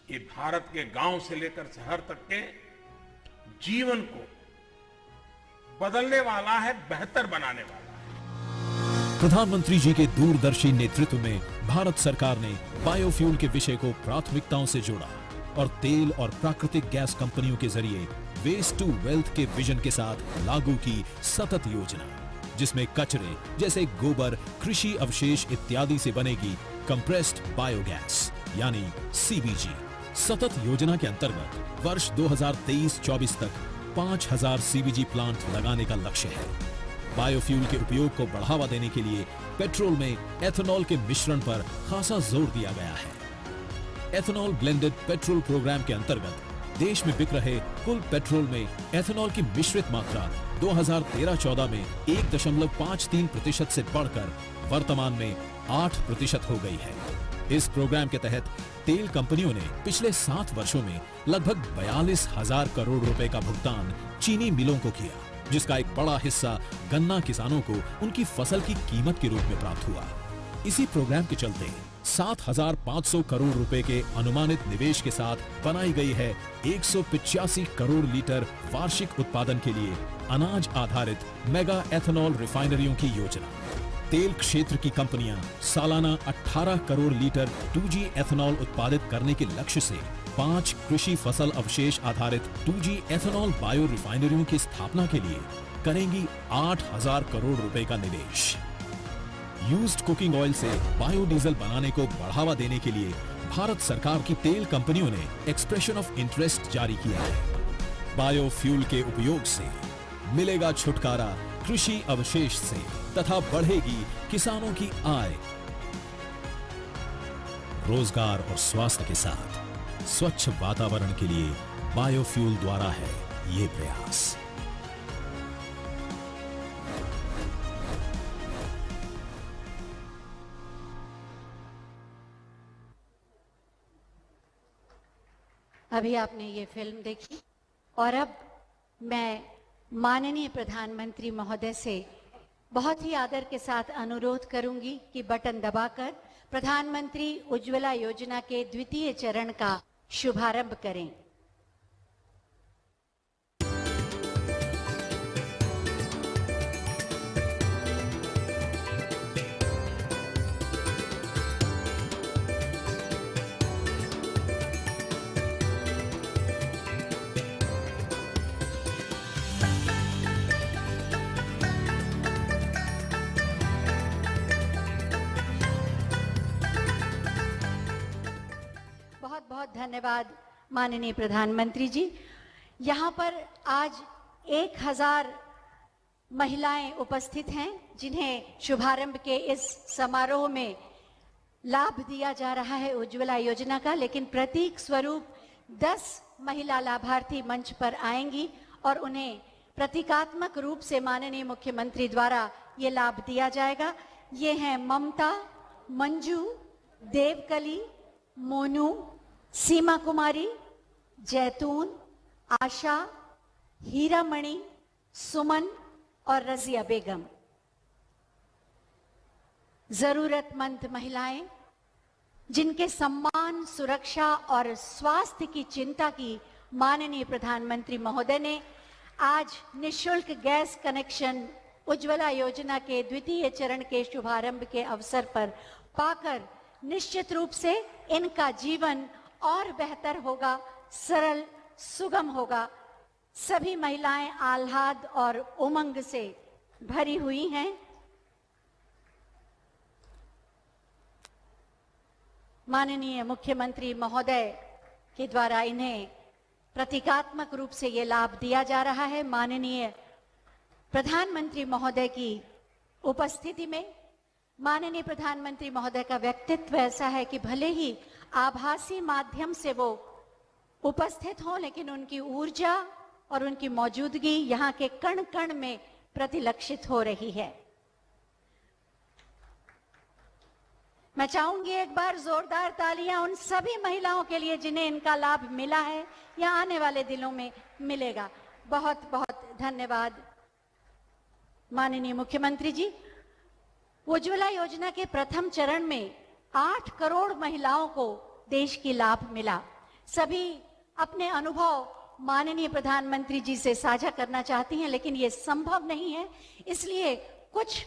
ये भारत के गांव से लेकर शहर तक के जीवन को बदलने वाला है, बेहतर बनाने वाला है। प्रधानमंत्री जी के दूरदर्शी नेतृत्व में भारत सरकार ने बायोफ्यूल के विषय को प्राथमिकताओं से जोड़ा और तेल और प्राकृतिक गैस कंपनियों के जरिए वेस्ट टू वेल्थ के विजन के साथ लागू की सतत योजना, जिसमें कचरे जैसे गोबर, कृषि अवशेष इत्यादि से बनेगी कंप्रेस्ड बायोगैस यानी सीबीजी। सतत योजना के अंतर्गत वर्ष 2023-24 तक 5000 सीबीजी प्लांट लगाने का लक्ष्य है। बायोफ्यूल के उपयोग को बढ़ावा देने के लिए पेट्रोल में एथेनॉल के मिश्रण पर खासा जोर दिया गया है। एथेनॉल ब्लेंडेड पेट्रोल प्रोग्राम के अंतर्गत देश में बिक रहे कुल पेट्रोल में एथेनॉल की मिश्रित मात्रा 2013-14 में 1.53% से बढ़कर वर्तमान में 8% हो गई है। इस प्रोग्राम के तहत तेल कंपनियों ने पिछले 7 वर्षों में लगभग 42,000 करोड़ रुपए का भुगतान चीनी मिलों को किया, जिसका एक बड़ा हिस्सा गन्ना किसानों को उनकी फसल की कीमत के रूप में प्राप्त हुआ। इसी प्रोग्राम के चलते 7,500 करोड़ रुपए के अनुमानित निवेश के साथ बनाई गई है 185 करोड़ लीटर वार्षिक उत्पादन के लिए अनाज आधारित मेगा एथेनॉल रिफाइनरियों की योजना। तेल क्षेत्र की कंपनियां सालाना 18 करोड़ लीटर 2G एथेनॉल उत्पादित करने के लक्ष्य से 5 कृषि फसल अवशेष आधारित 2G एथेनॉल बायो रिफाइनरियों की स्थापना के लिए करेंगी 8,000 करोड़ रुपए का निवेश। यूज्ड कुकिंग ऑयल से बायोडीजल बनाने को बढ़ावा देने के लिए भारत सरकार की तेल कंपनियों ने एक्सप्रेशन ऑफ इंटरेस्ट जारी किया है। बायोफ्यूल के उपयोग से मिलेगा छुटकारा कृषि अवशेष से तथा बढ़ेगी किसानों की आय। रोजगार और स्वास्थ्य के साथ स्वच्छ वातावरण के लिए बायोफ्यूल द्वारा है ये प्रयास। अभी आपने ये फिल्म देखी और अब मैं माननीय प्रधानमंत्री महोदय से बहुत ही आदर के साथ अनुरोध करूंगी कि बटन दबाकर प्रधानमंत्री उज्ज्वला योजना के द्वितीय चरण का शुभारंभ करें। बहुत धन्यवाद माननीय प्रधानमंत्री जी। यहाँ पर आज 1000 महिलाएं उपस्थित हैं जिन्हें शुभारंभ के इस समारोह में लाभ दिया जा रहा है उज्ज्वला योजना का, लेकिन प्रतीक स्वरूप 10 महिला लाभार्थी मंच पर आएंगी और उन्हें प्रतीकात्मक रूप से माननीय मुख्यमंत्री द्वारा ये लाभ दिया जाएगा। ये हैं ममता, मंजू, देवकली, मोनू, सीमा कुमारी, जैतून, आशा, हीरामणि, सुमन और रजिया बेगम। जरूरतमंद महिलाएं जिनके सम्मान, सुरक्षा और स्वास्थ्य की चिंता की माननीय प्रधानमंत्री महोदय ने आज निःशुल्क गैस कनेक्शन उज्ज्वला योजना के द्वितीय चरण के शुभारंभ के अवसर पर पाकर निश्चित रूप से इनका जीवन और बेहतर होगा, सरल सुगम होगा। सभी महिलाएं आह्लाद और उमंग से भरी हुई हैं। माननीय मुख्यमंत्री महोदय के द्वारा इन्हें प्रतीकात्मक रूप से ये लाभ दिया जा रहा है। माननीय प्रधानमंत्री महोदय की उपस्थिति में, माननीय प्रधानमंत्री महोदय का व्यक्तित्व ऐसा है कि भले ही आभासी माध्यम से वो उपस्थित हों, लेकिन उनकी ऊर्जा और उनकी मौजूदगी यहाँ के कण कण में प्रतिलक्षित हो रही है। मैं चाहूंगी एक बार जोरदार तालियां उन सभी महिलाओं के लिए जिन्हें इनका लाभ मिला है या आने वाले दिनों में मिलेगा। बहुत बहुत धन्यवाद माननीय मुख्यमंत्री जी। उज्ज्वला योजना के प्रथम चरण में 8 करोड़ महिलाओं को देश की लाभ मिला। सभी अपने अनुभव माननीय प्रधानमंत्री जी से साझा करना चाहती हैं, लेकिन ये संभव नहीं है, इसलिए कुछ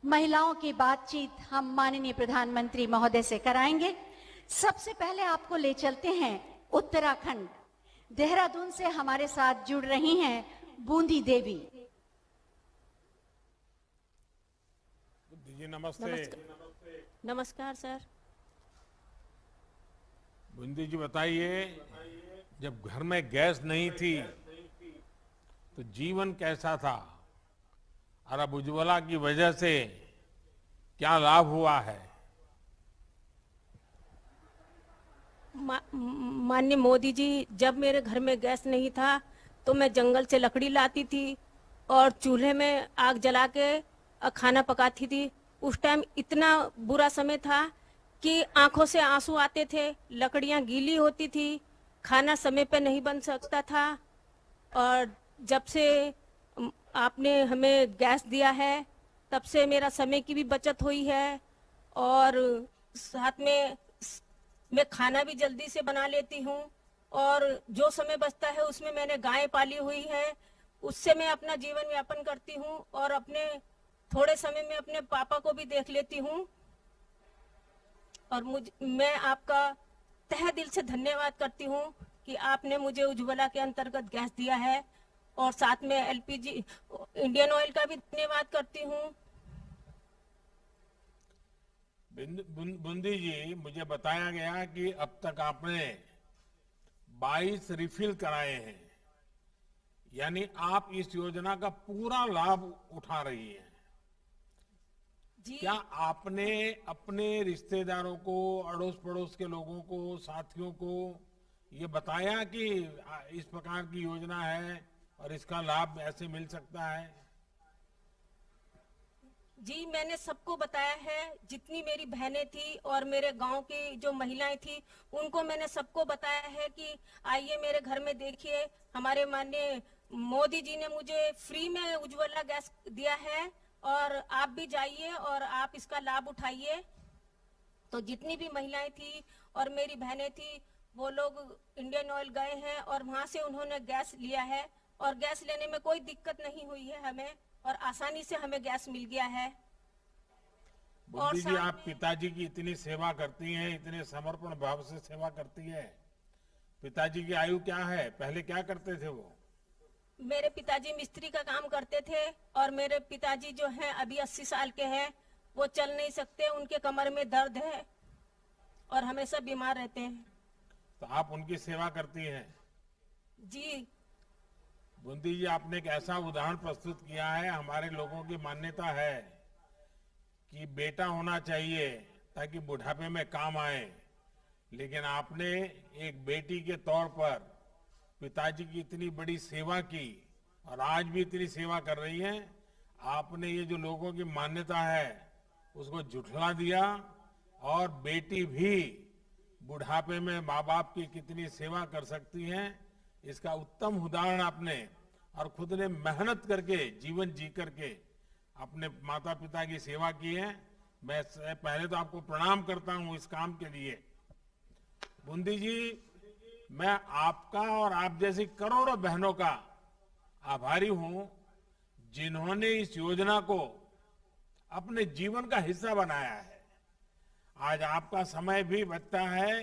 महिलाओं की बातचीत हम माननीय प्रधानमंत्री महोदय से कराएंगे। सबसे पहले आपको ले चलते हैं उत्तराखंड। देहरादून से हमारे साथ जुड़ रही हैं बूंदी देवी। जी नमस्ते। नमस्कार सर। बूंदी जी बताइए, जब घर में गैस नहीं थी तो जीवन कैसा था, और अब उज्ज्वला की वजह से क्या लाभ हुआ है? माननीय मोदी जी, जब मेरे घर में गैस नहीं था तो मैं जंगल से लकड़ी लाती थी और चूल्हे में आग जला के खाना पकाती थी। उस टाइम इतना बुरा समय था कि आंखों से आंसू आते थे, लकड़ियां गीली होती थी, खाना समय पे नहीं बन सकता था। और जब से आपने हमें गैस दिया है तब से मेरा समय की भी बचत हुई है, और साथ में मैं खाना भी जल्दी से बना लेती हूँ, और जो समय बचता है उसमें मैंने गाय पाली हुई है, उससे मैं अपना जीवन यापन करती हूँ, और अपने थोड़े समय में अपने पापा को भी देख लेती हूँ। और मैं आपका तहे दिल से धन्यवाद करती हूँ कि आपने मुझे उज्ज्वला के अंतर्गत गैस दिया है, और साथ में एलपीजी इंडियन ऑयल का भी धन्यवाद करती हूँ। बूंदी जी, मुझे बताया गया कि अब तक आपने 22 रिफिल कराए हैं, यानी आप इस योजना का पूरा लाभ उठा रही हैं। जी क्या आपने अपने रिश्तेदारों को, अड़ोस पड़ोस के लोगों को, साथियों को ये बताया कि इस प्रकार की योजना है और इसका लाभ ऐसे मिल सकता है? जी मैंने सबको बताया है, जितनी मेरी बहनें थी और मेरे गांव की जो महिलाएं थी उनको मैंने सबको बताया है कि आइए मेरे घर में देखिए, हमारे माननीय मोदी जी ने मुझे फ्री में उज्ज्वला गैस दिया है, और आप भी जाइए और आप इसका लाभ उठाइए। तो जितनी भी महिलाएं थी और मेरी बहनें थी वो लोग इंडियन ऑयल गए हैं और वहां से उन्होंने गैस लिया है, और गैस लेने में कोई दिक्कत नहीं हुई है हमें, और आसानी से हमें गैस मिल गया है। बूंदी जी, आप पिताजी की इतनी सेवा करती हैं, इतने समर्पण भाव से सेवा करती है। पिताजी की आयु क्या है, पहले क्या करते थे वो? मेरे पिताजी मिस्त्री का काम करते थे, और मेरे पिताजी जो हैं अभी 80 साल के हैं, वो चल नहीं सकते, उनके कमर में दर्द है और हमेशा बीमार रहते हैं। तो आप उनकी सेवा करती हैं? जी बूंदी जी, आपने एक ऐसा उदाहरण प्रस्तुत किया है। हमारे लोगों की मान्यता है कि बेटा होना चाहिए ताकि बुढ़ापे में काम आए, लेकिन आपने एक बेटी के तौर पर पिताजी की इतनी बड़ी सेवा की और आज भी इतनी सेवा कर रही हैं। आपने ये जो लोगों की मान्यता है उसको झुठला दिया, और बेटी भी बुढ़ापे में माँ बाप की कितनी सेवा कर सकती हैं, इसका उत्तम उदाहरण आपने, और खुद ने मेहनत करके, जीवन जी करके अपने माता पिता की सेवा की है। मैं पहले तो आपको प्रणाम करता हूं इस काम के लिए। बूंदी जी, मैं आपका और आप जैसी करोड़ों बहनों का आभारी हूं जिन्होंने इस योजना को अपने जीवन का हिस्सा बनाया है। आज आपका समय भी बचता है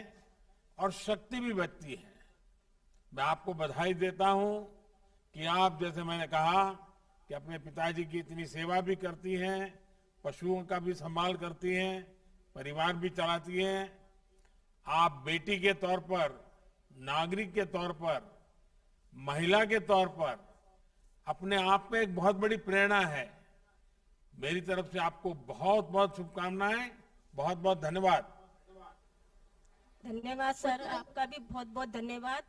और शक्ति भी बचती है। मैं आपको बधाई देता हूं कि आप, जैसे मैंने कहा, कि अपने पिताजी की इतनी सेवा भी करती हैं, पशुओं का भी संभाल करती हैं, परिवार भी चलाती हैं। आप बेटी के तौर पर, नागरिक के तौर पर, महिला के तौर पर अपने आप में एक बहुत बड़ी प्रेरणा है। मेरी तरफ से आपको बहुत बहुत शुभकामनाएं, बहुत बहुत धन्यवाद। धन्यवाद सर, आपका भी बहुत बहुत धन्यवाद।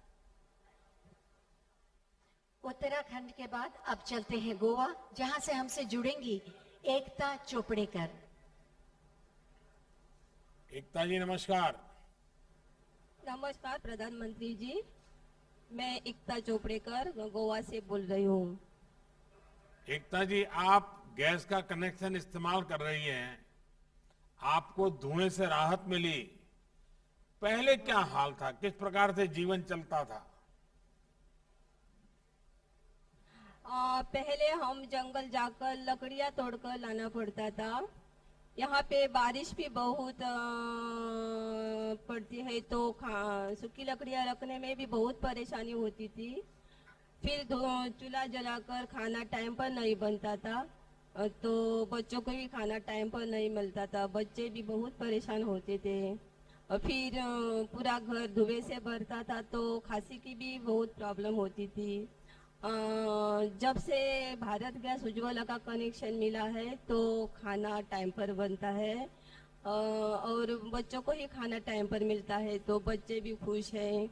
उत्तराखंड के बाद अब चलते हैं गोवा, जहां से हमसे जुड़ेंगी एकता चोपड़ेकर। एकता जी नमस्कार। नमस्कार प्रधानमंत्री जी, मैं एकता चोपड़ेकर गोवा से बोल रही हूँ। एकता जी, आप गैस का कनेक्शन इस्तेमाल कर रही हैं, आपको धुएं से राहत मिली। पहले क्या हाल था, किस प्रकार से जीवन चलता था? पहले हम जंगल जाकर लकड़ियां तोड़कर लाना पड़ता था। यहाँ पे बारिश भी बहुत पड़ती है तो सूखी लकड़ियां रखने में भी बहुत परेशानी होती थी। फिर चूल्हा जलाकर खाना टाइम पर नहीं बनता था, तो बच्चों को भी खाना टाइम पर नहीं मिलता था, बच्चे भी बहुत परेशान होते थे। और फिर पूरा घर धुएं से भरता था तो खांसी की भी बहुत प्रॉब्लम होती थी। जब से भारत गैस उज्ज्वला का कनेक्शन मिला है तो खाना टाइम पर बनता है और बच्चों को ही खाना टाइम पर मिलता है तो बच्चे भी खुश हैं।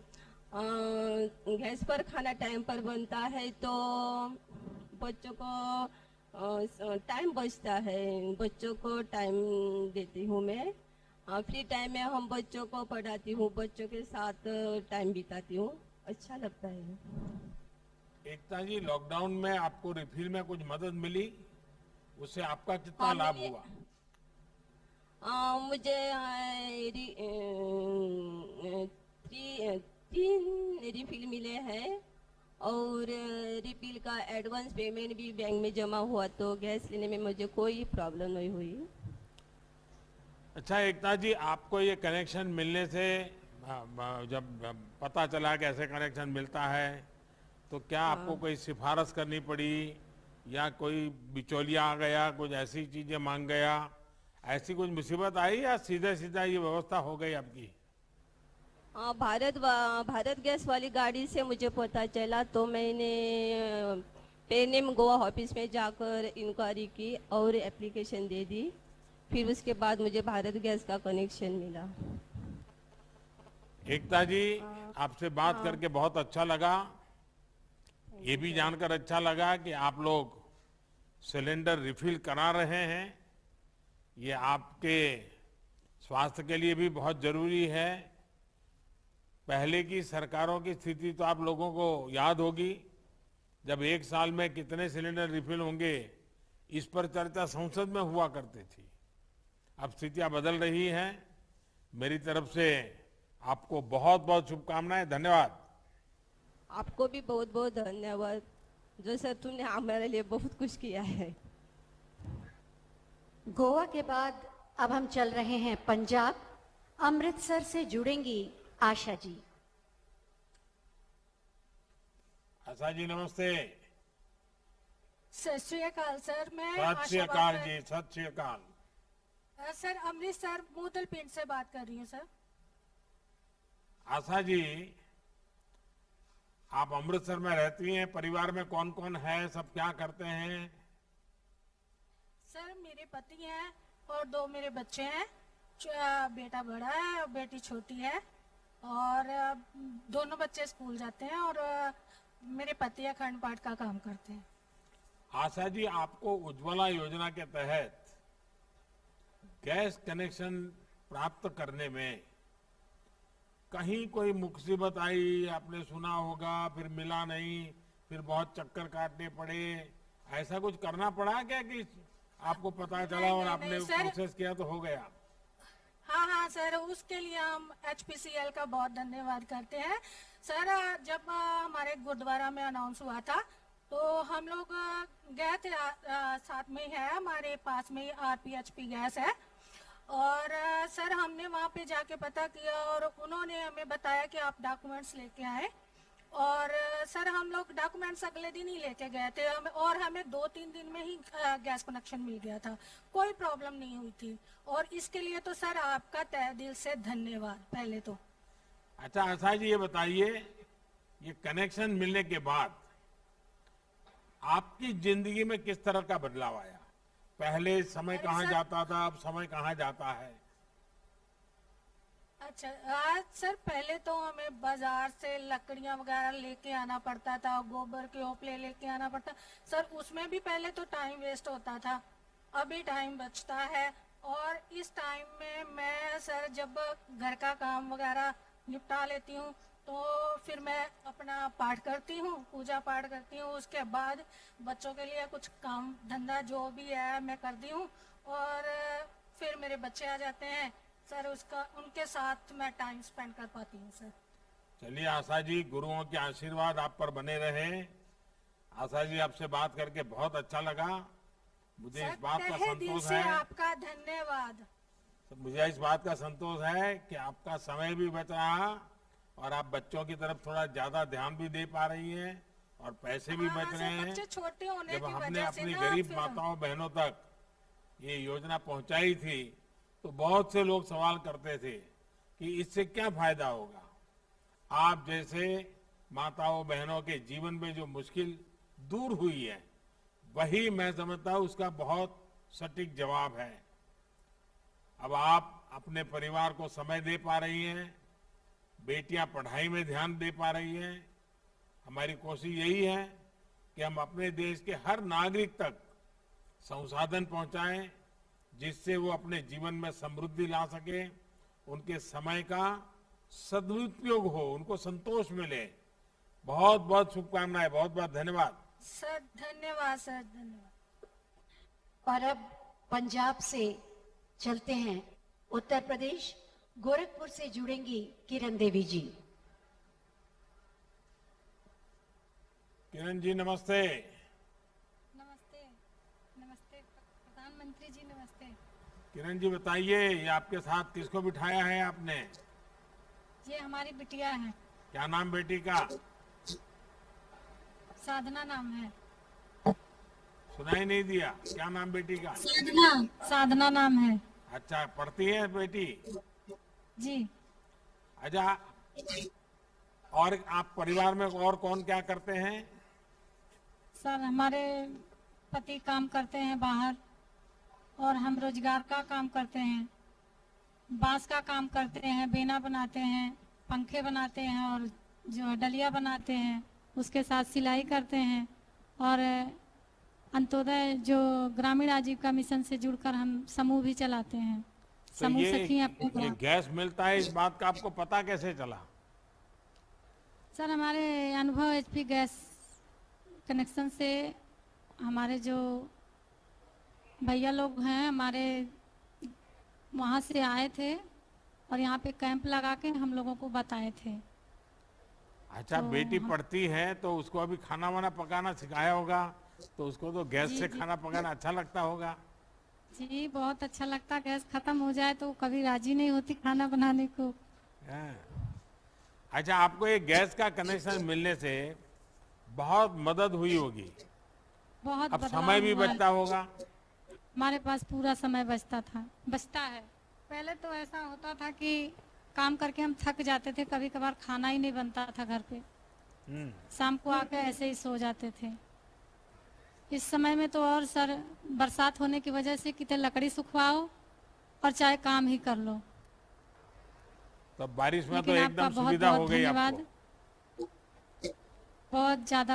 गैस पर खाना टाइम पर बनता है तो बच्चों को टाइम बचता है, बच्चों को टाइम देती हूँ मैं। फ्री टाइम में हम बच्चों को पढ़ाती हूँ, बच्चों के साथ टाइम बिताती हूँ, अच्छा लगता है। एकता जी, लॉकडाउन में आपको रिफिल में कुछ मदद मिली, उससे आपका कितना लाभ हुआ? मुझे 3 रिफिल मिले हैं और रिफिल का एडवांस पेमेंट भी बैंक में जमा हुआ तो गैस लेने में मुझे कोई प्रॉब्लम नहीं हुई। अच्छा एकता जी, आपको ये कनेक्शन मिलने से जब पता चला कि ऐसे कनेक्शन मिलता है तो क्या आपको कोई सिफारिश करनी पड़ी या कोई बिचौलिया आ गया, कुछ ऐसी चीजें मांग गया, ऐसी कुछ मुसीबत आई या सीधे सीधा ये व्यवस्था हो गई आपकी? भारत गैस वाली गाड़ी से मुझे पता चला तो मैंने पेनेम गोवा ऑफिस में जाकर इंक्वायरी की और एप्लीकेशन दे दी। फिर उसके बाद मुझे भारत गैस का कनेक्शन मिला। एकता जी, आपसे बात करके बहुत अच्छा लगा। ये भी जानकर अच्छा लगा कि आप लोग सिलेंडर रिफिल करा रहे हैं, ये आपके स्वास्थ्य के लिए भी बहुत जरूरी है। पहले की सरकारों की स्थिति तो आप लोगों को याद होगी, जब एक साल में कितने सिलेंडर रिफिल होंगे इस पर चर्चा संसद में हुआ करती थी। अब स्थितियां बदल रही हैं। मेरी तरफ से आपको बहुत बहुत शुभकामनाएं, धन्यवाद। आपको भी बहुत बहुत धन्यवाद, जो सर तुमने हमारे लिए बहुत कुछ किया है। गोवा के बाद अब हम चल रहे हैं पंजाब, अमृतसर से जुड़ेंगी आशा जी। आशा जी नमस्ते। सत श्री अकाल सर, मैं सत श्री अकाल जी, सत श्री अकाल। सर अमृतसर मूतल पिंड से बात कर रही हूँ सर। आशा जी, आप अमृतसर में रहती हैं, परिवार में कौन कौन है, सब क्या करते हैं? सर मेरे पति हैं और 2 मेरे बच्चे हैं, बेटा बड़ा है और बेटी छोटी है और दोनों बच्चे स्कूल जाते हैं और मेरे पति अखंड पाठ का काम करते हैं। आशा जी, आपको उज्ज्वला योजना के तहत गैस कनेक्शन प्राप्त करने में कहीं कोई मुसीबत आई, आपने सुना होगा, फिर मिला नहीं, फिर बहुत चक्कर काटने पड़े, ऐसा कुछ करना पड़ा क्या कि आपको पता चला और आपने प्रोसेस किया तो हो गया? हाँ सर, उसके लिए हम HPCL का बहुत धन्यवाद करते हैं। सर जब हमारे गुरुद्वारा में अनाउंस हुआ था तो हम लोग गए थे, साथ में ही है, हमारे पास में ही RPHP गैस है और सर हमने वहाँ पे जाके पता किया और उन्होंने हमें बताया कि आप डॉक्यूमेंट्स लेके आए। और सर हम लोग डॉक्यूमेंट्स अगले दिन ही लेके गए थे और हमें 2-3 दिन में ही गैस कनेक्शन मिल गया था, कोई प्रॉब्लम नहीं हुई थी। और इसके लिए तो सर आपका तहे दिल से धन्यवाद पहले तो। अच्छा आशा जी, ये बताइए, ये कनेक्शन मिलने के बाद आपकी जिंदगी में किस तरह का बदलाव आया? पहले समय अरे कहाँ सर- जाता था, अब समय कहाँ जाता है? अच्छा आज सर पहले तो हमें बाजार से लकड़ियां वगैरह लेके आना पड़ता था, गोबर के ओपले लेके आना पड़ता सर, उसमें भी पहले तो टाइम वेस्ट होता था, अभी टाइम बचता है। और इस टाइम में मैं सर जब घर का काम वगैरह निपटा लेती हूँ तो फिर मैं अपना पाठ करती हूँ, पूजा पाठ करती हूँ, उसके बाद बच्चों के लिए कुछ काम धंधा जो भी है मैं करती हूँ और फिर मेरे बच्चे आ जाते हैं सर, उसका उनके साथ मैं टाइम स्पेंड कर पाती हूँ सर। चलिए आशा जी, गुरुओं के आशीर्वाद आप पर बने रहे। आशा जी, आपसे बात करके बहुत अच्छा लगा। मुझे सर इस बात का तहे दिल संतोष से है, आपका धन्यवाद। मुझे इस बात का संतोष है कि आपका समय भी बच रहा और आप बच्चों की तरफ थोड़ा ज्यादा ध्यान भी दे पा रही हैं और पैसे भी हाँ, बच सर, रहे हैं। बच्चे छोटे होने जब की हमने वजह से अपनी ना गरीब फिर- माताओं बहनों तक ये योजना पहुंचाई थी तो बहुत से लोग सवाल करते थे कि इससे क्या फायदा होगा। आप जैसे माताओं बहनों के जीवन में जो मुश्किल दूर हुई है, वही मैं समझता हूं उसका बहुत सटीक जवाब है। अब आप अपने परिवार को समय दे पा रही हैं, बेटियां पढ़ाई में ध्यान दे पा रही हैं। हमारी कोशिश यही है कि हम अपने देश के हर नागरिक तक संसाधन पहुंचाएं जिससे वो अपने जीवन में समृद्धि ला सके, उनके समय का सदुपयोग हो, उनको संतोष मिले। बहुत बहुत शुभकामनाएं, बहुत बहुत धन्यवाद। सर धन्यवाद सर, धन्यवाद। और अब पंजाब से चलते हैं उत्तर प्रदेश, गोरखपुर से जुड़ेंगी किरण देवी जी। किरण जी नमस्ते। नमस्ते। नमस्ते प्रधानमंत्री जी, नमस्ते। किरण जी बताइए, ये आपके साथ किसको बिठाया है आपने? ये हमारी बिटिया है, क्या नाम बेटी का? साधना नाम है। सुनाई नहीं दिया, क्या नाम बेटी का? साधना, साधना नाम है अच्छा, पढ़ती है बेटी? जी। अच्छा, और आप परिवार में और कौन क्या करते हैं? सर हमारे पति काम करते हैं बाहर और हम रोजगार का काम करते हैं, बांस का काम करते हैं, बेना बनाते हैं, पंखे बनाते हैं और जो डलिया बनाते हैं, उसके साथ सिलाई करते हैं। और अंत्योदय जो ग्रामीण आजीविका मिशन से जुड़कर हम समूह भी चलाते हैं, तो समूह सखी अपने ये ग्राम। गैस मिलता है, इस बात का आपको पता कैसे चला? सर हमारे अनुभव एचपी गैस कनेक्शन से हमारे जो भैया लोग हैं हमारे वहाँ से आए थे और यहाँ पे कैंप लगा के हम लोगों को बताए थे। अच्छा, तो बेटी पढ़ती है तो उसको अभी खाना वाना पकाना सिखाया होगा, तो उसको तो गैस जी, से जी। खाना पकाना अच्छा लगता होगा। जी बहुत अच्छा लगता, गैस खत्म हो जाए तो कभी राजी नहीं होती खाना बनाने को। हाँ। अच्छा, आपको ये गैस का कनेक्शन मिलने से बहुत मदद हुई होगी, बहुत अब बदलाव समय भी हुआ है। बचता होगा। हमारे पास पूरा समय बचता है। पहले तो ऐसा होता था कि काम करके हम थक जाते थे, कभी कभार खाना ही नहीं बनता था घर पे, शाम को आके ऐसे ही सो जाते थे। इस समय में तो और सर बरसात होने की वजह से कितने लकड़ी सुखवाओ और चाहे काम ही कर लो। तो बारिश में तो लेकिन आपका एकदम बहुत सुविधा हो बहुत गई धन्यवाद, आपको।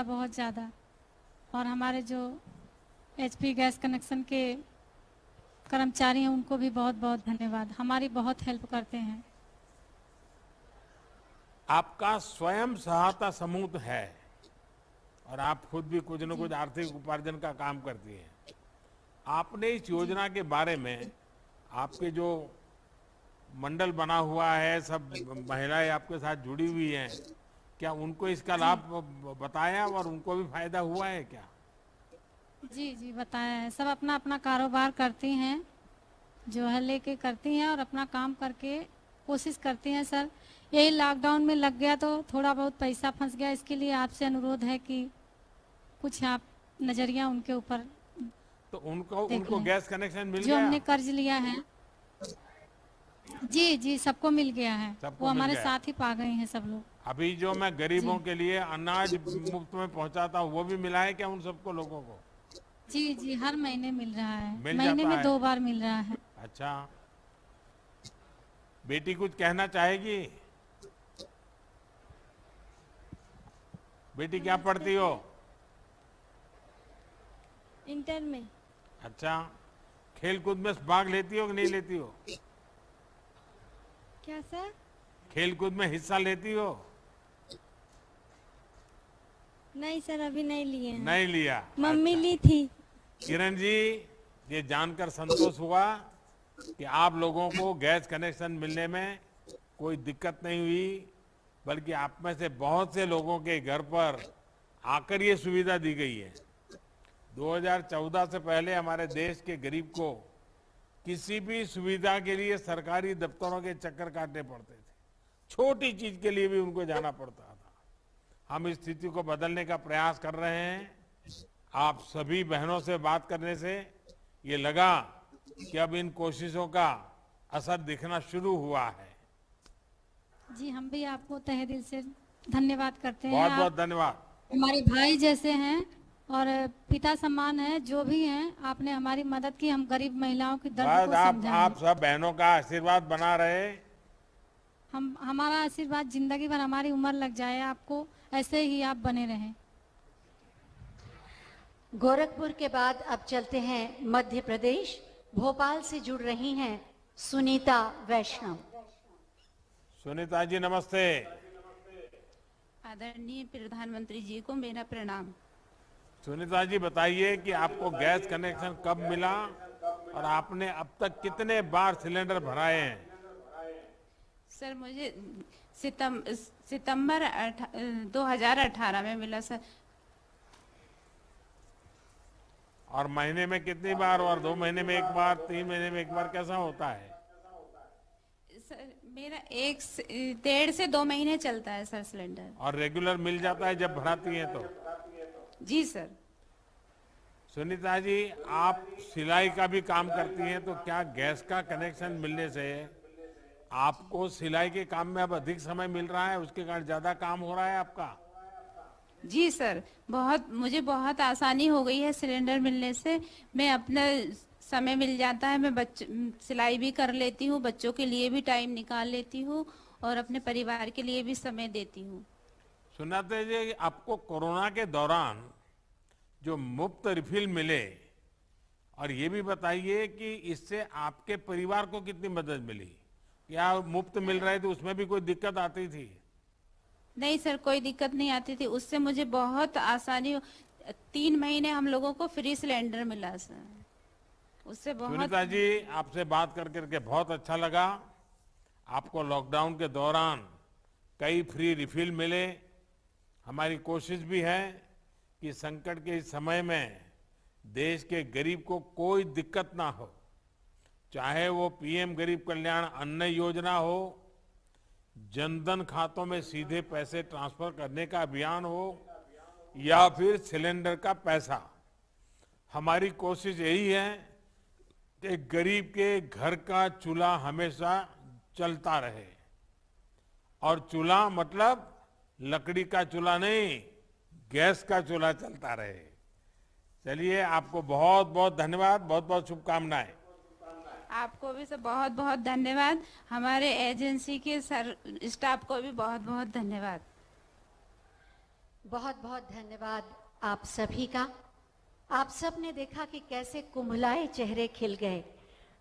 बहुत ज़्यादा। और हमारे जो एचपी गैस कनेक्शन के कर्मचारी हैं उनको भी बहुत बहुत धन्यवाद, हमारी बहुत हेल्प करते हैं। आपका स्वयं सहायता समूह है और आप खुद भी कुछ न कुछ आर्थिक उपार्जन का काम करती हैं। आपने इस योजना के बारे में, आपके जो मंडल बना हुआ है, सब महिलाएं आपके साथ जुड़ी हुई हैं, क्या उनको इसका लाभ बताया और उनको भी फायदा हुआ है क्या? जी बताया है, सब अपना अपना कारोबार करती हैं जो है लेके करती हैं और अपना काम करके कोशिश करती हैं सर। यही लॉकडाउन में लग गया तो थोड़ा बहुत पैसा फंस गया, इसके लिए आपसे अनुरोध है कि कुछ आप नजरिया उनके ऊपर तो उनको गैस कनेक्शन मिल जो गया? हमने कर्ज लिया है जी जी सबको मिल गया है, सबको वो मिल हमारे गया। साथ ही पा गए हैं सब लोग। अभी जो मैं गरीबों के लिए अनाज मुफ्त में पहुंचाता हूँ वो भी मिला है क्या उन सबको लोगों को? जी जी हर महीने मिल रहा है, मिल महीने जाता में है। 2 बार मिल रहा है। अच्छा, बेटी कुछ कहना चाहेगी? बेटी क्या पढ़ती हो? इंटर में। अच्छा, खेल कूद में भाग लेती हो कि नहीं लेती हो? क्या सर? खेल कूद में हिस्सा लेती हो? नहीं सर, अभी नहीं लिए हैं। नहीं लिया। मम्मी अच्छा। ली थी। किरण जी, ये जानकर संतोष हुआ कि आप लोगों को गैस कनेक्शन मिलने में कोई दिक्कत नहीं हुई, बल्कि आप में से बहुत से लोगों के घर पर आकर ये सुविधा दी गई है। 2014 से पहले हमारे देश के गरीब को किसी भी सुविधा के लिए सरकारी दफ्तरों के चक्कर काटने पड़ते थे, छोटी चीज के लिए भी उनको जाना पड़ता था। हम इस स्थिति को बदलने का प्रयास कर रहे हैं। आप सभी बहनों से बात करने से ये लगा कि अब इन कोशिशों का असर दिखना शुरू हुआ है। जी हम भी आपको तहे दिल से धन्यवाद करते हैं। बहुत आप बहुत धन्यवाद। हमारे भाई जैसे हैं और पिता समान है, जो भी हैं आपने हमारी मदद की, हम गरीब महिलाओं की दर्द बस को समझा। आप सब बहनों का आशीर्वाद बना रहे। हम हमारा आशीर्वाद जिंदगी भर, हमारी उम्र लग जाए आपको, ऐसे ही आप बने रहें। गोरखपुर के बाद अब चलते हैं मध्य प्रदेश। भोपाल से जुड़ रही हैं सुनीता वैष्णव। सुनीता जी नमस्ते। आदरणीय प्रधानमंत्री जी को मेरा प्रणाम। सुनीता जी बताइए कि आपको गैस कनेक्शन कब मिला और आपने अब तक कितने बार सिलेंडर भराए हैं? सर मुझे सितंबर 2018 में मिला सर। और महीने में कितनी बार, और 2 महीने में 1 बार, 3 महीने में 1 बार, कैसा होता है? सर मेरा 1.5 से 2 महीने चलता है सर सिलेंडर। और रेगुलर मिल जाता है जब भराती हैं तो? जी सर। सुनीता जी, आप सिलाई का भी काम करती हैं, तो क्या गैस का कनेक्शन मिलने से आपको सिलाई के काम में अब अधिक समय मिल रहा है, उसके कारण ज्यादा काम हो रहा है आपका? जी सर, मुझे बहुत आसानी हो गई है सिलेंडर मिलने से। मैं अपना समय मिल जाता है, मैं सिलाई भी कर लेती हूँ, बच्चों के लिए भी टाइम निकाल लेती हूँ और अपने परिवार के लिए भी समय देती हूँ। सुनाते जी, आपको कोरोना के दौरान जो मुफ्त रिफिल मिले, और ये भी बताइए कि इससे आपके परिवार को कितनी मदद मिली? या मुफ्त मिल रहे थे उसमें भी कोई दिक्कत आती थी? नहीं सर, कोई दिक्कत नहीं आती थी, उससे मुझे बहुत आसानी। 3 महीने हम लोगों को फ्री सिलेंडर मिला सर, उससे बहुत। सुनीता जी, आपसे बात करके बहुत अच्छा लगा। आपको लॉकडाउन के दौरान कई फ्री रिफिल मिले। हमारी कोशिश भी है कि संकट के इस समय में देश के गरीब को कोई दिक्कत ना हो, चाहे वो पीएम गरीब कल्याण अन्न योजना हो, जनधन खातों में सीधे पैसे ट्रांसफर करने का अभियान हो, या फिर सिलेंडर का पैसा। हमारी कोशिश यही है कि गरीब के घर का चूल्हा हमेशा चलता रहे। और चूल्हा मतलब लकड़ी का चूल्हा नहीं, गैस का चूल्हा चलता रहे। चलिए, आपको बहुत बहुत धन्यवाद, बहुत बहुत शुभकामनाएं। आपको भी सर बहुत बहुत धन्यवाद। हमारे एजेंसी के स्टाफ को भी बहुत बहुत धन्यवाद। बहुत बहुत धन्यवाद आप सभी का। आप सब ने देखा कि कैसे कुम्भलाए चेहरे खिल गए।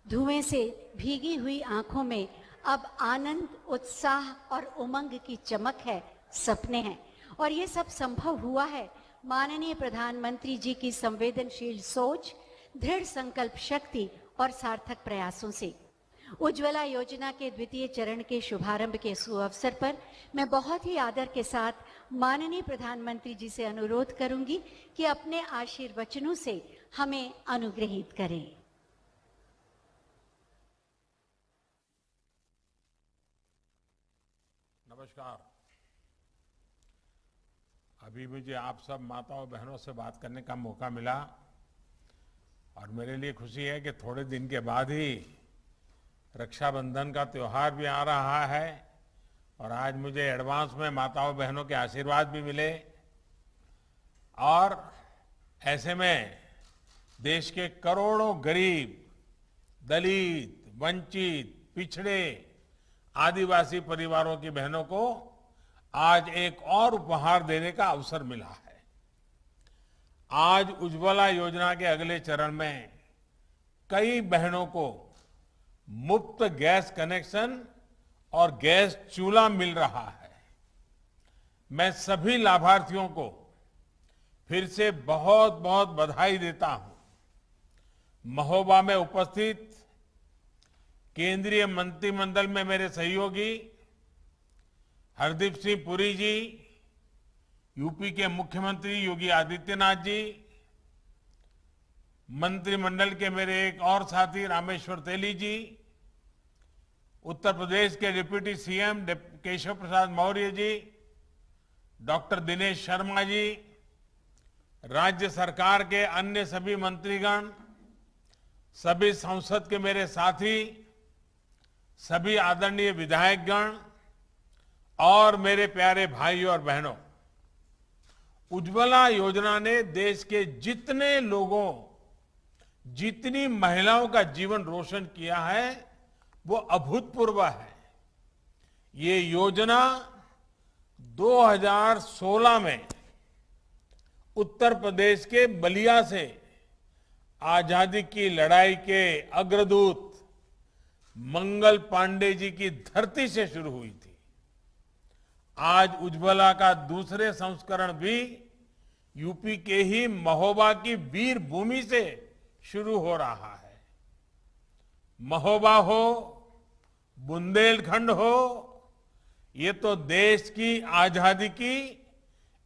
धुएं से भीगी हुई आंखों में अब आनंद, उत्साह और उमंग की चमक है, सपने हैं। और ये सब संभव हुआ है माननीय प्रधानमंत्री जी की संवेदनशील सोच, दृढ़ संकल्प शक्ति और सार्थक प्रयासों से। उज्ज्वला योजना के 2य चरण के शुभारंभ के सुअवसर पर मैं बहुत ही आदर के साथ माननीय प्रधानमंत्री जी से अनुरोध करूंगी कि अपने आशीर्वचनों से हमें अनुग्रहित करें। नमस्कार। अभी मुझे आप सब माताओं बहनों से बात करने का मौका मिला और मेरे लिए खुशी है कि थोड़े दिन के बाद ही रक्षाबंधन का त्योहार भी आ रहा है और आज मुझे एडवांस में माताओं बहनों के आशीर्वाद भी मिले। और ऐसे में देश के करोड़ों गरीब, दलित, वंचित, पिछड़े, आदिवासी परिवारों की बहनों को आज एक और उपहार देने का अवसर मिला है। आज उज्ज्वला योजना के अगले चरण में कई बहनों को मुफ्त गैस कनेक्शन और गैस चूल्हा मिल रहा है। मैं सभी लाभार्थियों को फिर से बहुत बहुत बधाई देता हूं। महोबा में उपस्थित केंद्रीय मंत्रिमंडल में मेरे सहयोगी हरदीप सिंह पुरी जी, यूपी के मुख्यमंत्री योगी आदित्यनाथ जी, मंत्रिमंडल के मेरे एक और साथी रामेश्वर तेली जी, उत्तर प्रदेश के deputy CM Keshav Prasad Maurya ji, doctor Dinesh Sharma ji, राज्य सरकार के अन्य सभी मंत्रीगण, सभी संसद के मेरे साथी, सभी आदरणीय विधायकगण और मेरे प्यारे भाइयों और बहनों, उज्ज्वला योजना ने देश के जितने लोगों, जितनी महिलाओं का जीवन रोशन किया है वो अभूतपूर्व है। ये योजना 2016 में उत्तर प्रदेश के बलिया से आजादी की लड़ाई के अग्रदूत मंगल पांडे जी की धरती से शुरू हुई थी। आज उज्ज्वला का दूसरे संस्करण भी यूपी के ही महोबा की वीर भूमि से शुरू हो रहा है। महोबा हो, बुंदेलखंड हो, ये तो देश की आजादी की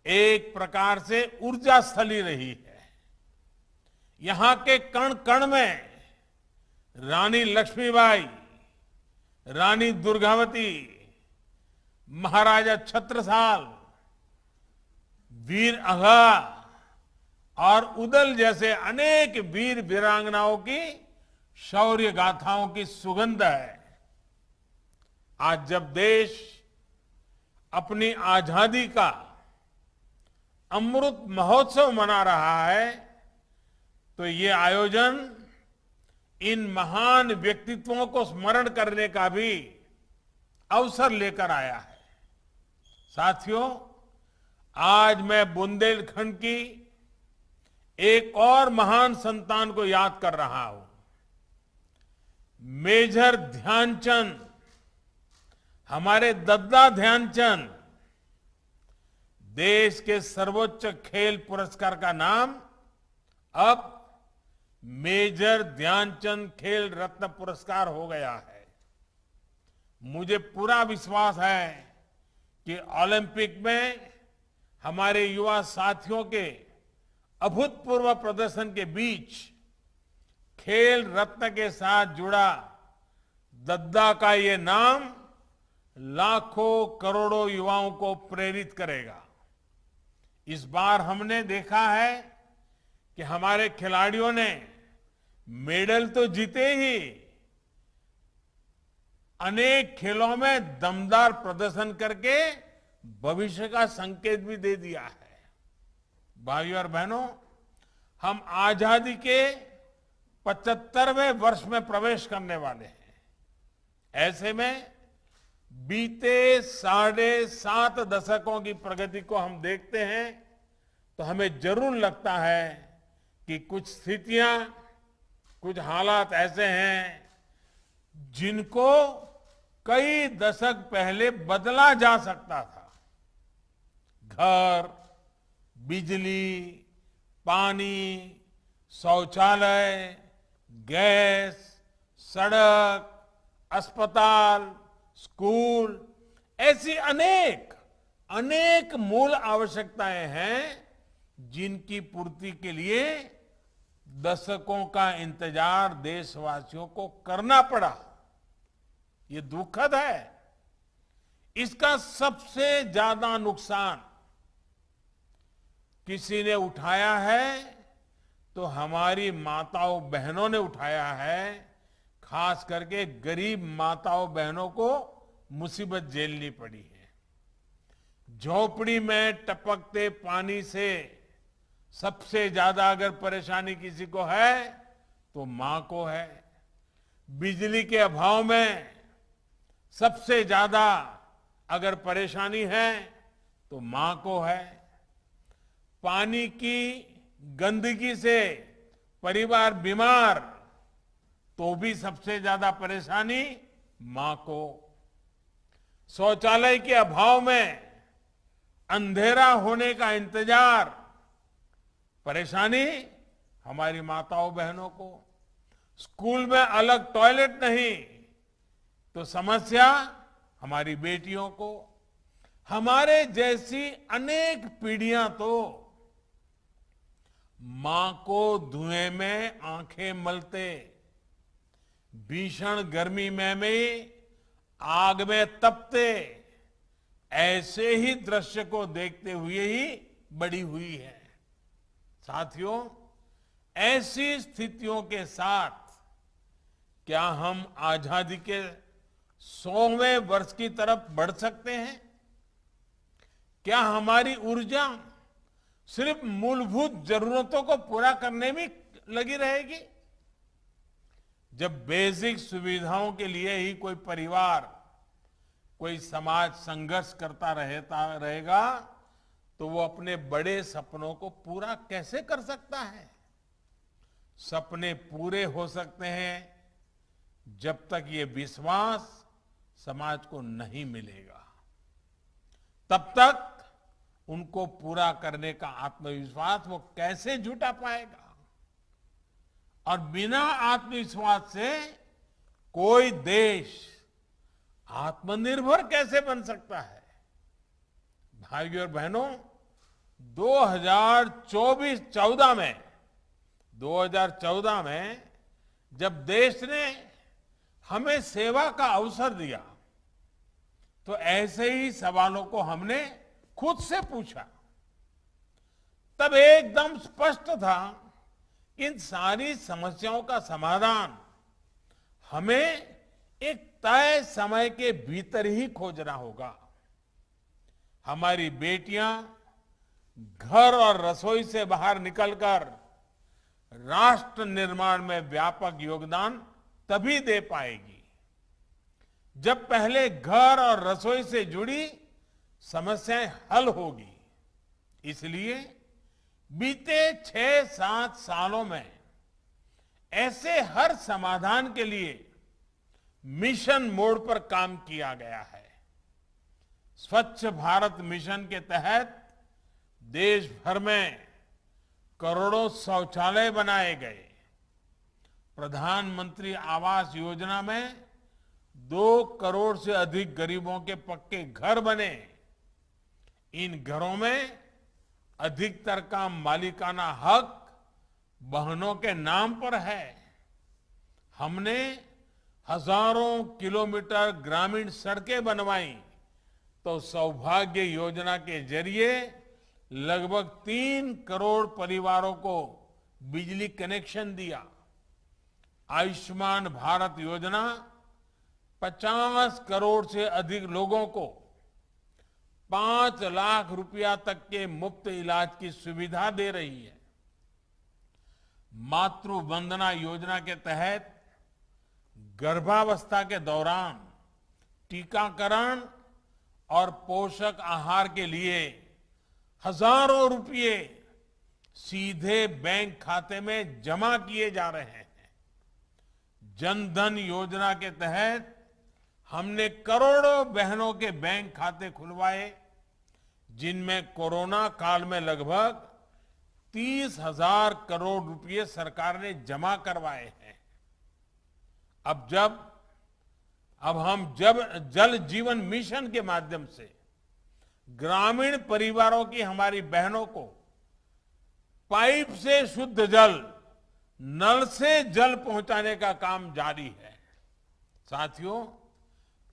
एक प्रकार से ऊर्जा स्थली रही है। यहां के कण कण में रानी लक्ष्मीबाई, रानी दुर्गावती, महाराजा छत्रसाल, वीर अघा और उदल जैसे अनेक वीर वीरांगनाओं की शौर्य गाथाओं की सुगंध है। आज जब देश अपनी आजादी का अमृत महोत्सव मना रहा है तो ये आयोजन इन महान व्यक्तित्वों को स्मरण करने का भी अवसर लेकर आया है। साथियों, आज मैं बुंदेलखंड की एक और महान संतान को याद कर रहा हूं। मेजर ध्यानचंद, हमारे दद्दा ध्यानचंद। देश के सर्वोच्च खेल पुरस्कार का नाम अब मेजर ध्यानचंद खेल रत्न पुरस्कार हो गया है। मुझे पूरा विश्वास है कि ओलंपिक में हमारे युवा साथियों के अभूतपूर्व प्रदर्शन के बीच खेल रत्न के साथ जुड़ा दद्दा का ये नाम लाखों करोड़ों युवाओं को प्रेरित करेगा। इस बार हमने देखा है कि हमारे खिलाड़ियों ने मेडल तो जीते ही, अनेक खेलों में दमदार प्रदर्शन करके भविष्य का संकेत भी दे दिया है। भाइयों और बहनों, हम आजादी के 75वें वर्ष में प्रवेश करने वाले हैं। ऐसे में बीते 7.5 दशकों की प्रगति को हम देखते हैं तो हमें जरूर लगता है कि कुछ स्थितियां, कुछ हालात ऐसे हैं जिनको कई दशक पहले बदला जा सकता था। घर, बिजली, पानी, शौचालय, गैस, सड़क, अस्पताल, स्कूल, ऐसी अनेक मूल आवश्यकताएं हैं जिनकी पूर्ति के लिए दशकों का इंतजार देशवासियों को करना पड़ा। ये दुखद है। इसका सबसे ज्यादा नुकसान किसी ने उठाया है तो हमारी माताओं बहनों ने उठाया है। खास करके गरीब माताओं बहनों को मुसीबत झेलनी पड़ी है। झोपड़ी में टपकते पानी से सबसे ज्यादा अगर परेशानी किसी को है तो मां को है। बिजली के अभाव में सबसे ज्यादा अगर परेशानी है तो मां को है। पानी की गंदगी से परिवार बीमार तो भी सबसे ज्यादा परेशानी मां को। शौचालय के अभाव में अंधेरा होने का इंतजार, परेशानी हमारी माताओं बहनों को। स्कूल में अलग टॉयलेट नहीं तो समस्या हमारी बेटियों को। हमारे जैसी अनेक पीढ़ियां तो मां को धुएं में आंखें मलते, भीषण गर्मी में भी आग में तपते, ऐसे ही दृश्य को देखते हुए ही बड़ी हुई है। साथियों, ऐसी स्थितियों के साथ क्या हम आजादी के 100वें वर्ष की तरफ बढ़ सकते हैं? क्या हमारी ऊर्जा सिर्फ मूलभूत जरूरतों को पूरा करने में लगी रहेगी? जब बेसिक सुविधाओं के लिए ही कोई परिवार, कोई समाज संघर्ष करता रहेगा तो वो अपने बड़े सपनों को पूरा कैसे कर सकता है? सपने पूरे हो सकते हैं जब तक ये विश्वास समाज को नहीं मिलेगा। तब तक उनको पूरा करने का आत्मविश्वास वो कैसे जुटा पाएगा? और बिना आत्मविश्वास से कोई देश आत्मनिर्भर कैसे बन सकता है? भाइयों और बहनों, 2014 में जब देश ने हमें सेवा का अवसर दिया तो ऐसे ही सवालों को हमने खुद से पूछा। तब एकदम स्पष्ट था कि इन सारी समस्याओं का समाधान हमें एक तय समय के भीतर ही खोजना होगा। हमारी बेटियां घर और रसोई से बाहर निकलकर राष्ट्र निर्माण में व्यापक योगदान तभी दे पाएगी जब पहले घर और रसोई से जुड़ी समस्याएं हल होगी। इसलिए बीते 6-7 सालों में ऐसे हर समाधान के लिए मिशन मोड पर काम किया गया है। स्वच्छ भारत मिशन के तहत देश भर में करोड़ों शौचालय बनाए गए। प्रधानमंत्री आवास योजना में 2 करोड़ से अधिक गरीबों के पक्के घर बने। इन घरों में अधिकतर का मालिकाना हक बहनों के नाम पर है। हमने हजारों किलोमीटर ग्रामीण सड़कें बनवाई तो सौभाग्य योजना के जरिए लगभग 3 करोड़ परिवारों को बिजली कनेक्शन दिया। आयुष्मान भारत योजना 50 करोड़ से अधिक लोगों को 5 लाख रुपया तक के मुफ्त इलाज की सुविधा दे रही है। मातृ वंदना योजना के तहत गर्भावस्था के दौरान टीकाकरण और पोषक आहार के लिए हजारों रुपये सीधे बैंक खाते में जमा किए जा रहे हैं। जन धन योजना के तहत हमने करोड़ों बहनों के बैंक खाते खुलवाए, जिनमें कोरोना काल में लगभग 30,000 करोड़ रुपए सरकार ने जमा करवाए हैं। अब हम जल जीवन मिशन के माध्यम से ग्रामीण परिवारों की हमारी बहनों को पाइप से शुद्ध जल, नल से जल पहुंचाने का काम जारी है। साथियों,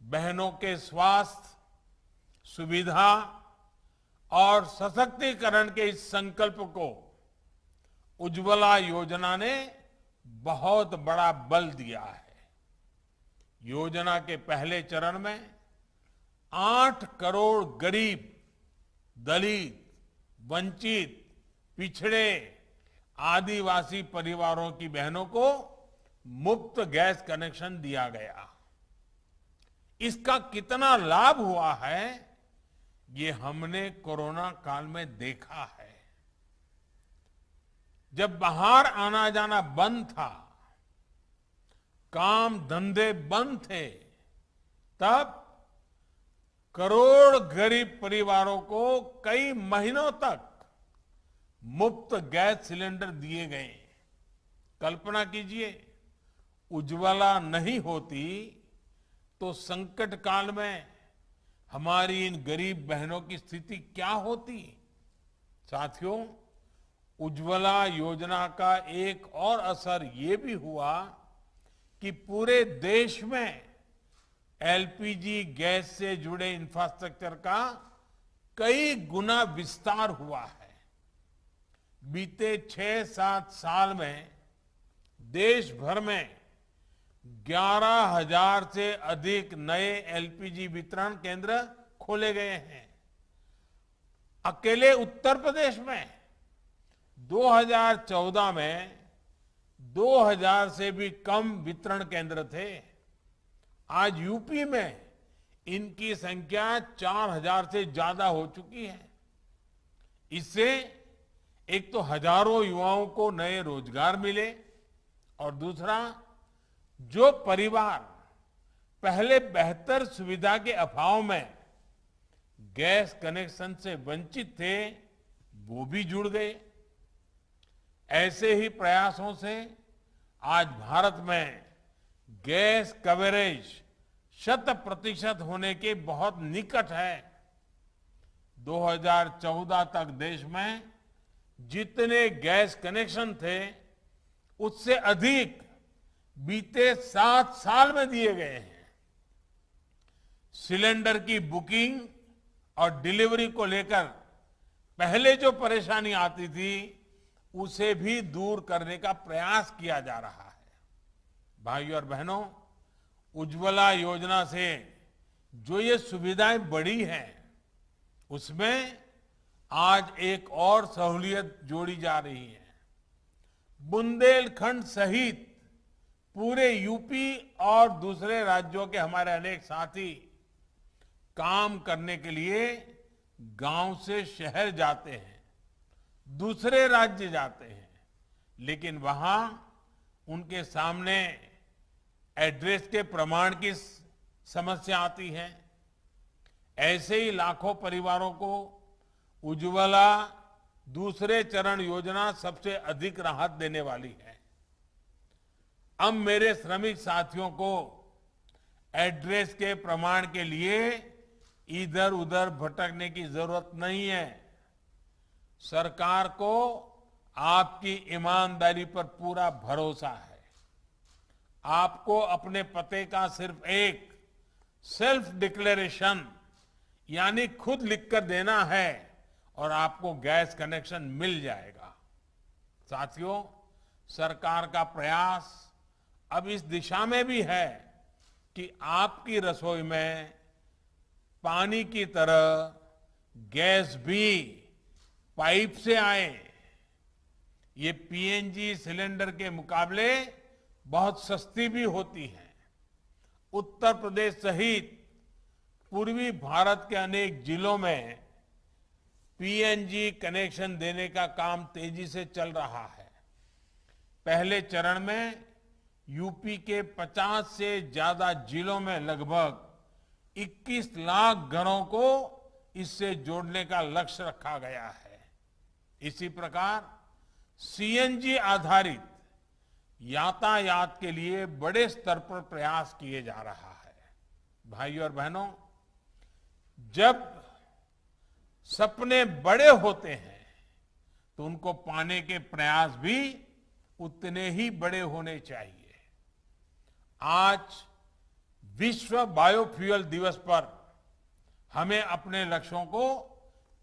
बहनों के स्वास्थ्य सुविधा और सशक्तिकरण के इस संकल्प को उज्ज्वला योजना ने बहुत बड़ा बल दिया है। योजना के पहले चरण में 8 करोड़ गरीब, दलित, वंचित, पिछड़े, आदिवासी परिवारों की बहनों को मुफ्त गैस कनेक्शन दिया गया। इसका कितना लाभ हुआ है, ये हमने कोरोना काल में देखा है। जब बाहर आना जाना बंद था, काम धंधे बंद थे, तब करोड़ गरीब परिवारों को कई महीनों तक मुफ्त गैस सिलेंडर दिए गए। कल्पना कीजिए, उज्ज्वला नहीं होती तो संकट काल में हमारी इन गरीब बहनों की स्थिति क्या होती। साथियों, उज्ज्वला योजना का एक और असर ये भी हुआ कि पूरे देश में एलपीजी गैस से जुड़े इंफ्रास्ट्रक्चर का कई गुना विस्तार हुआ है। बीते 6-7 साल में देश भर में 11,000 से अधिक नए एलपीजी वितरण केंद्र खोले गए हैं। अकेले उत्तर प्रदेश में 2014 में 2000 से भी कम वितरण केंद्र थे। आज यूपी में इनकी संख्या 4000 से ज्यादा हो चुकी है। इससे एक तो हजारों युवाओं को नए रोजगार मिले और दूसरा, जो परिवार पहले बेहतर सुविधा के अभाव में गैस कनेक्शन से वंचित थे, वो भी जुड़ गए। ऐसे ही प्रयासों से आज भारत में गैस कवरेज 100% होने के बहुत निकट है। 2014 तक देश में जितने गैस कनेक्शन थे, उससे अधिक बीते 7 साल में दिए गए हैं। सिलेंडर की बुकिंग और डिलीवरी को लेकर पहले जो परेशानी आती थी, उसे भी दूर करने का प्रयास किया जा रहा है। भाइयों और बहनों, उज्ज्वला योजना से जो ये सुविधाएं बढ़ी हैं, उसमें आज एक और सहूलियत जोड़ी जा रही है। बुंदेलखंड सहित पूरे यूपी और दूसरे राज्यों के हमारे अनेक साथी काम करने के लिए गांव से शहर जाते हैं, दूसरे राज्य जाते हैं, लेकिन वहां उनके सामने एड्रेस के प्रमाण की समस्या आती है। ऐसे ही लाखों परिवारों को उज्ज्वला दूसरे चरण योजना सबसे अधिक राहत देने वाली है। अब मेरे श्रमिक साथियों को एड्रेस के प्रमाण के लिए इधर उधर भटकने की जरूरत नहीं है। सरकार को आपकी ईमानदारी पर पूरा भरोसा है। आपको अपने पते का सिर्फ एक सेल्फ डिक्लेरेशन यानी खुद लिखकर देना है और आपको गैस कनेक्शन मिल जाएगा। साथियों, सरकार का प्रयास अब इस दिशा में भी है कि आपकी रसोई में पानी की तरह गैस भी पाइप से आए। ये पीएनजी सिलेंडर के मुकाबले बहुत सस्ती भी होती है। उत्तर प्रदेश सहित पूर्वी भारत के अनेक जिलों में पीएनजी कनेक्शन देने का काम तेजी से चल रहा है। पहले चरण में यूपी के 50 से ज्यादा जिलों में लगभग 21 लाख घरों को इससे जोड़ने का लक्ष्य रखा गया है। इसी प्रकार सीएनजी आधारित यातायात के लिए बड़े स्तर पर प्रयास किए जा रहा है। भाइयों और बहनों, जब सपने बड़े होते हैं तो उनको पाने के प्रयास भी उतने ही बड़े होने चाहिए। आज विश्व बायोफ्यूल दिवस पर हमें अपने लक्ष्यों को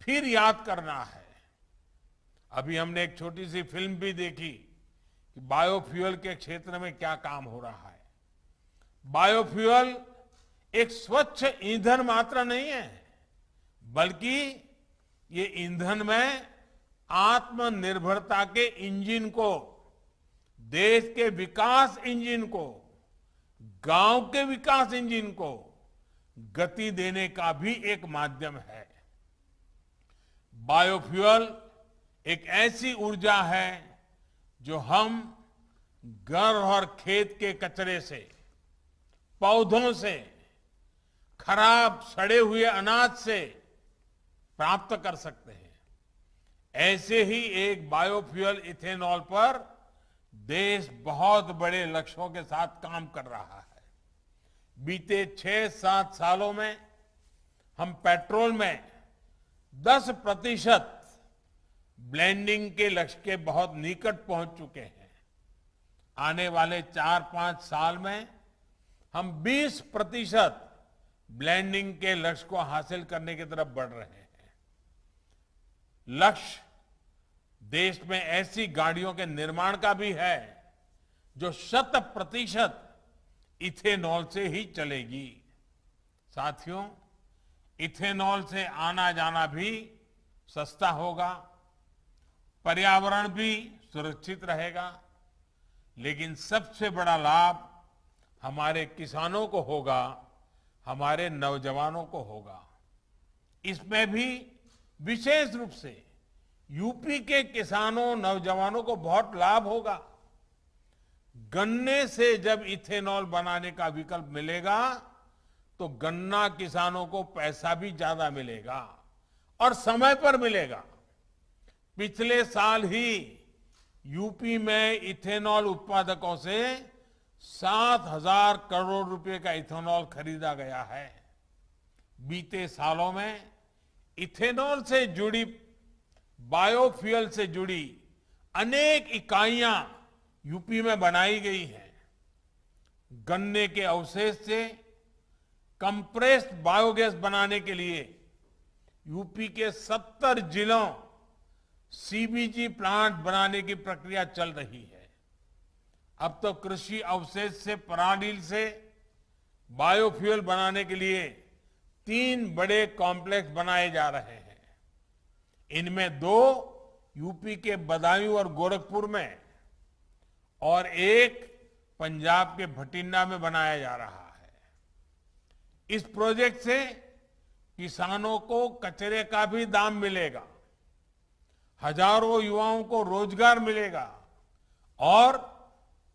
फिर याद करना है। अभी हमने एक छोटी सी फिल्म भी देखी कि बायोफ्यूल के क्षेत्र में क्या काम हो रहा है। बायोफ्यूल एक स्वच्छ ईंधन मात्र नहीं है, बल्कि ये ईंधन में आत्मनिर्भरता के इंजन को, देश के विकास इंजन को, गांव के विकास इंजन को गति देने का भी एक माध्यम है। बायोफ्यूल एक ऐसी ऊर्जा है जो हम घर और खेत के कचरे से, पौधों से, खराब सड़े हुए अनाज से प्राप्त कर सकते हैं। ऐसे ही एक बायोफ्यूल इथेनॉल पर देश बहुत बड़े लक्ष्यों के साथ काम कर रहा है। बीते 6-7 सालों में हम पेट्रोल में 10% ब्लेंडिंग के लक्ष्य के बहुत निकट पहुंच चुके हैं। आने वाले 4-5 साल में हम 20% ब्लेंडिंग के लक्ष्य को हासिल करने की तरफ बढ़ रहे हैं। लक्ष्य देश में ऐसी गाड़ियों के निर्माण का भी है जो 100% इथेनॉल से ही चलेगी। साथियों, इथेनॉल से आना जाना भी सस्ता होगा, पर्यावरण भी सुरक्षित रहेगा, लेकिन सबसे बड़ा लाभ हमारे किसानों को होगा, हमारे नौजवानों को होगा। इसमें भी विशेष रूप से यूपी के किसानों, नौजवानों को बहुत लाभ होगा। गन्ने से जब इथेनॉल बनाने का विकल्प मिलेगा तो गन्ना किसानों को पैसा भी ज्यादा मिलेगा और समय पर मिलेगा। पिछले साल ही यूपी में इथेनॉल उत्पादकों से 7,000 करोड़ रुपए का इथेनॉल खरीदा गया है। बीते सालों में इथेनॉल से जुड़ी, बायोफ्यूल से जुड़ी अनेक इकाइयां यूपी में बनाई गई हैं। गन्ने के अवशेष से कंप्रेस्ड बायोगैस बनाने के लिए यूपी के 70 जिलों सीबीजी प्लांट बनाने की प्रक्रिया चल रही है। अब तो कृषि अवशेष से, पराली से बायोफ्यूल बनाने के लिए 3 बड़े कॉम्प्लेक्स बनाए जा रहे हैं। इनमें 2 यूपी के बदायूं और गोरखपुर में और एक पंजाब के भटिंडा में बनाया जा रहा है। इस प्रोजेक्ट से किसानों को कचरे का भी दाम मिलेगा, हजारों युवाओं को रोजगार मिलेगा और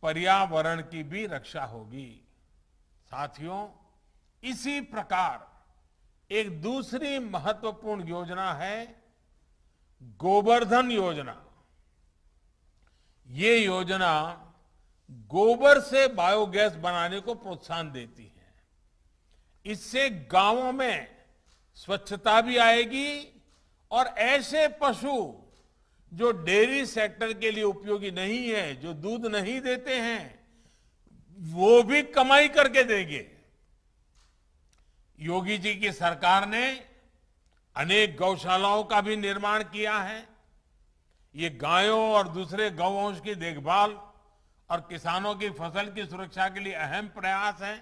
पर्यावरण की भी रक्षा होगी। साथियों, इसी प्रकार एक दूसरी महत्वपूर्ण योजना है गोबर्धन योजना। ये योजना गोबर से बायोगैस बनाने को प्रोत्साहन देती है। इससे गांवों में स्वच्छता भी आएगी और ऐसे पशु जो डेयरी सेक्टर के लिए उपयोगी नहीं है, जो दूध नहीं देते हैं, वो भी कमाई करके देंगे। योगी जी की सरकार ने अनेक गौशालाओं का भी निर्माण किया है। ये गायों और दूसरे गौवंश की देखभाल और किसानों की फसल की सुरक्षा के लिए अहम प्रयास है।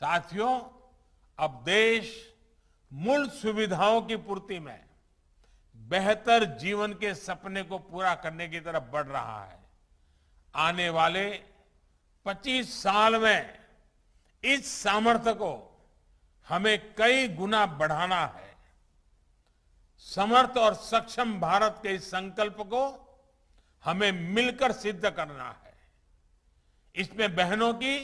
साथियों, अब देश मूल सुविधाओं की पूर्ति में बेहतर जीवन के सपने को पूरा करने की तरफ बढ़ रहा है। आने वाले 25 साल में इस सामर्थ्य को हमें कई गुना बढ़ाना है। समर्थ और सक्षम भारत के इस संकल्प को हमें मिलकर सिद्ध करना है। इसमें बहनों की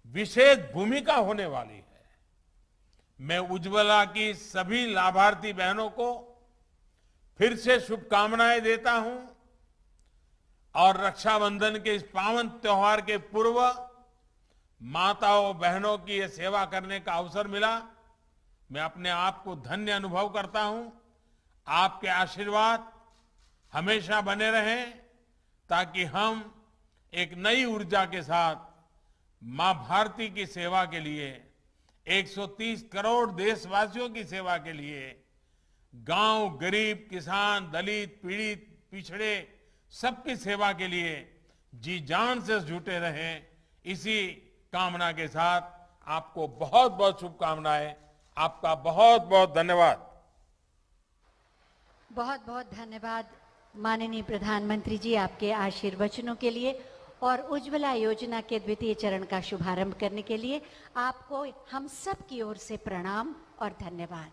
विशेष भूमिका होने वाली है। मैं उज्ज्वला की सभी लाभार्थी बहनों को फिर से शुभकामनाएं देता हूं और रक्षाबंधन के इस पावन त्योहार के पूर्व माताओं बहनों की ये सेवा करने का अवसर मिला। मैं अपने आप को धन्य अनुभव करता हूं। आपके आशीर्वाद हमेशा बने रहें ताकि हम एक नई ऊर्जा के साथ मां भारती की सेवा के लिए 130 करोड़ देशवासियों की सेवा के लिए गांव, गरीब, किसान, दलित, पीड़ित, पिछड़े सबकी सेवा के लिए जी जान से जुटे रहें, इसी कामना के साथ आपको बहुत बहुत शुभकामनाएं। आपका बहुत बहुत धन्यवाद। बहुत बहुत धन्यवाद माननीय प्रधानमंत्री जी आपके आशीर्वचनों के लिए और उज्ज्वला योजना के द्वितीय चरण का शुभारंभ करने के लिए आपको हम सब की ओर से प्रणाम और धन्यवाद।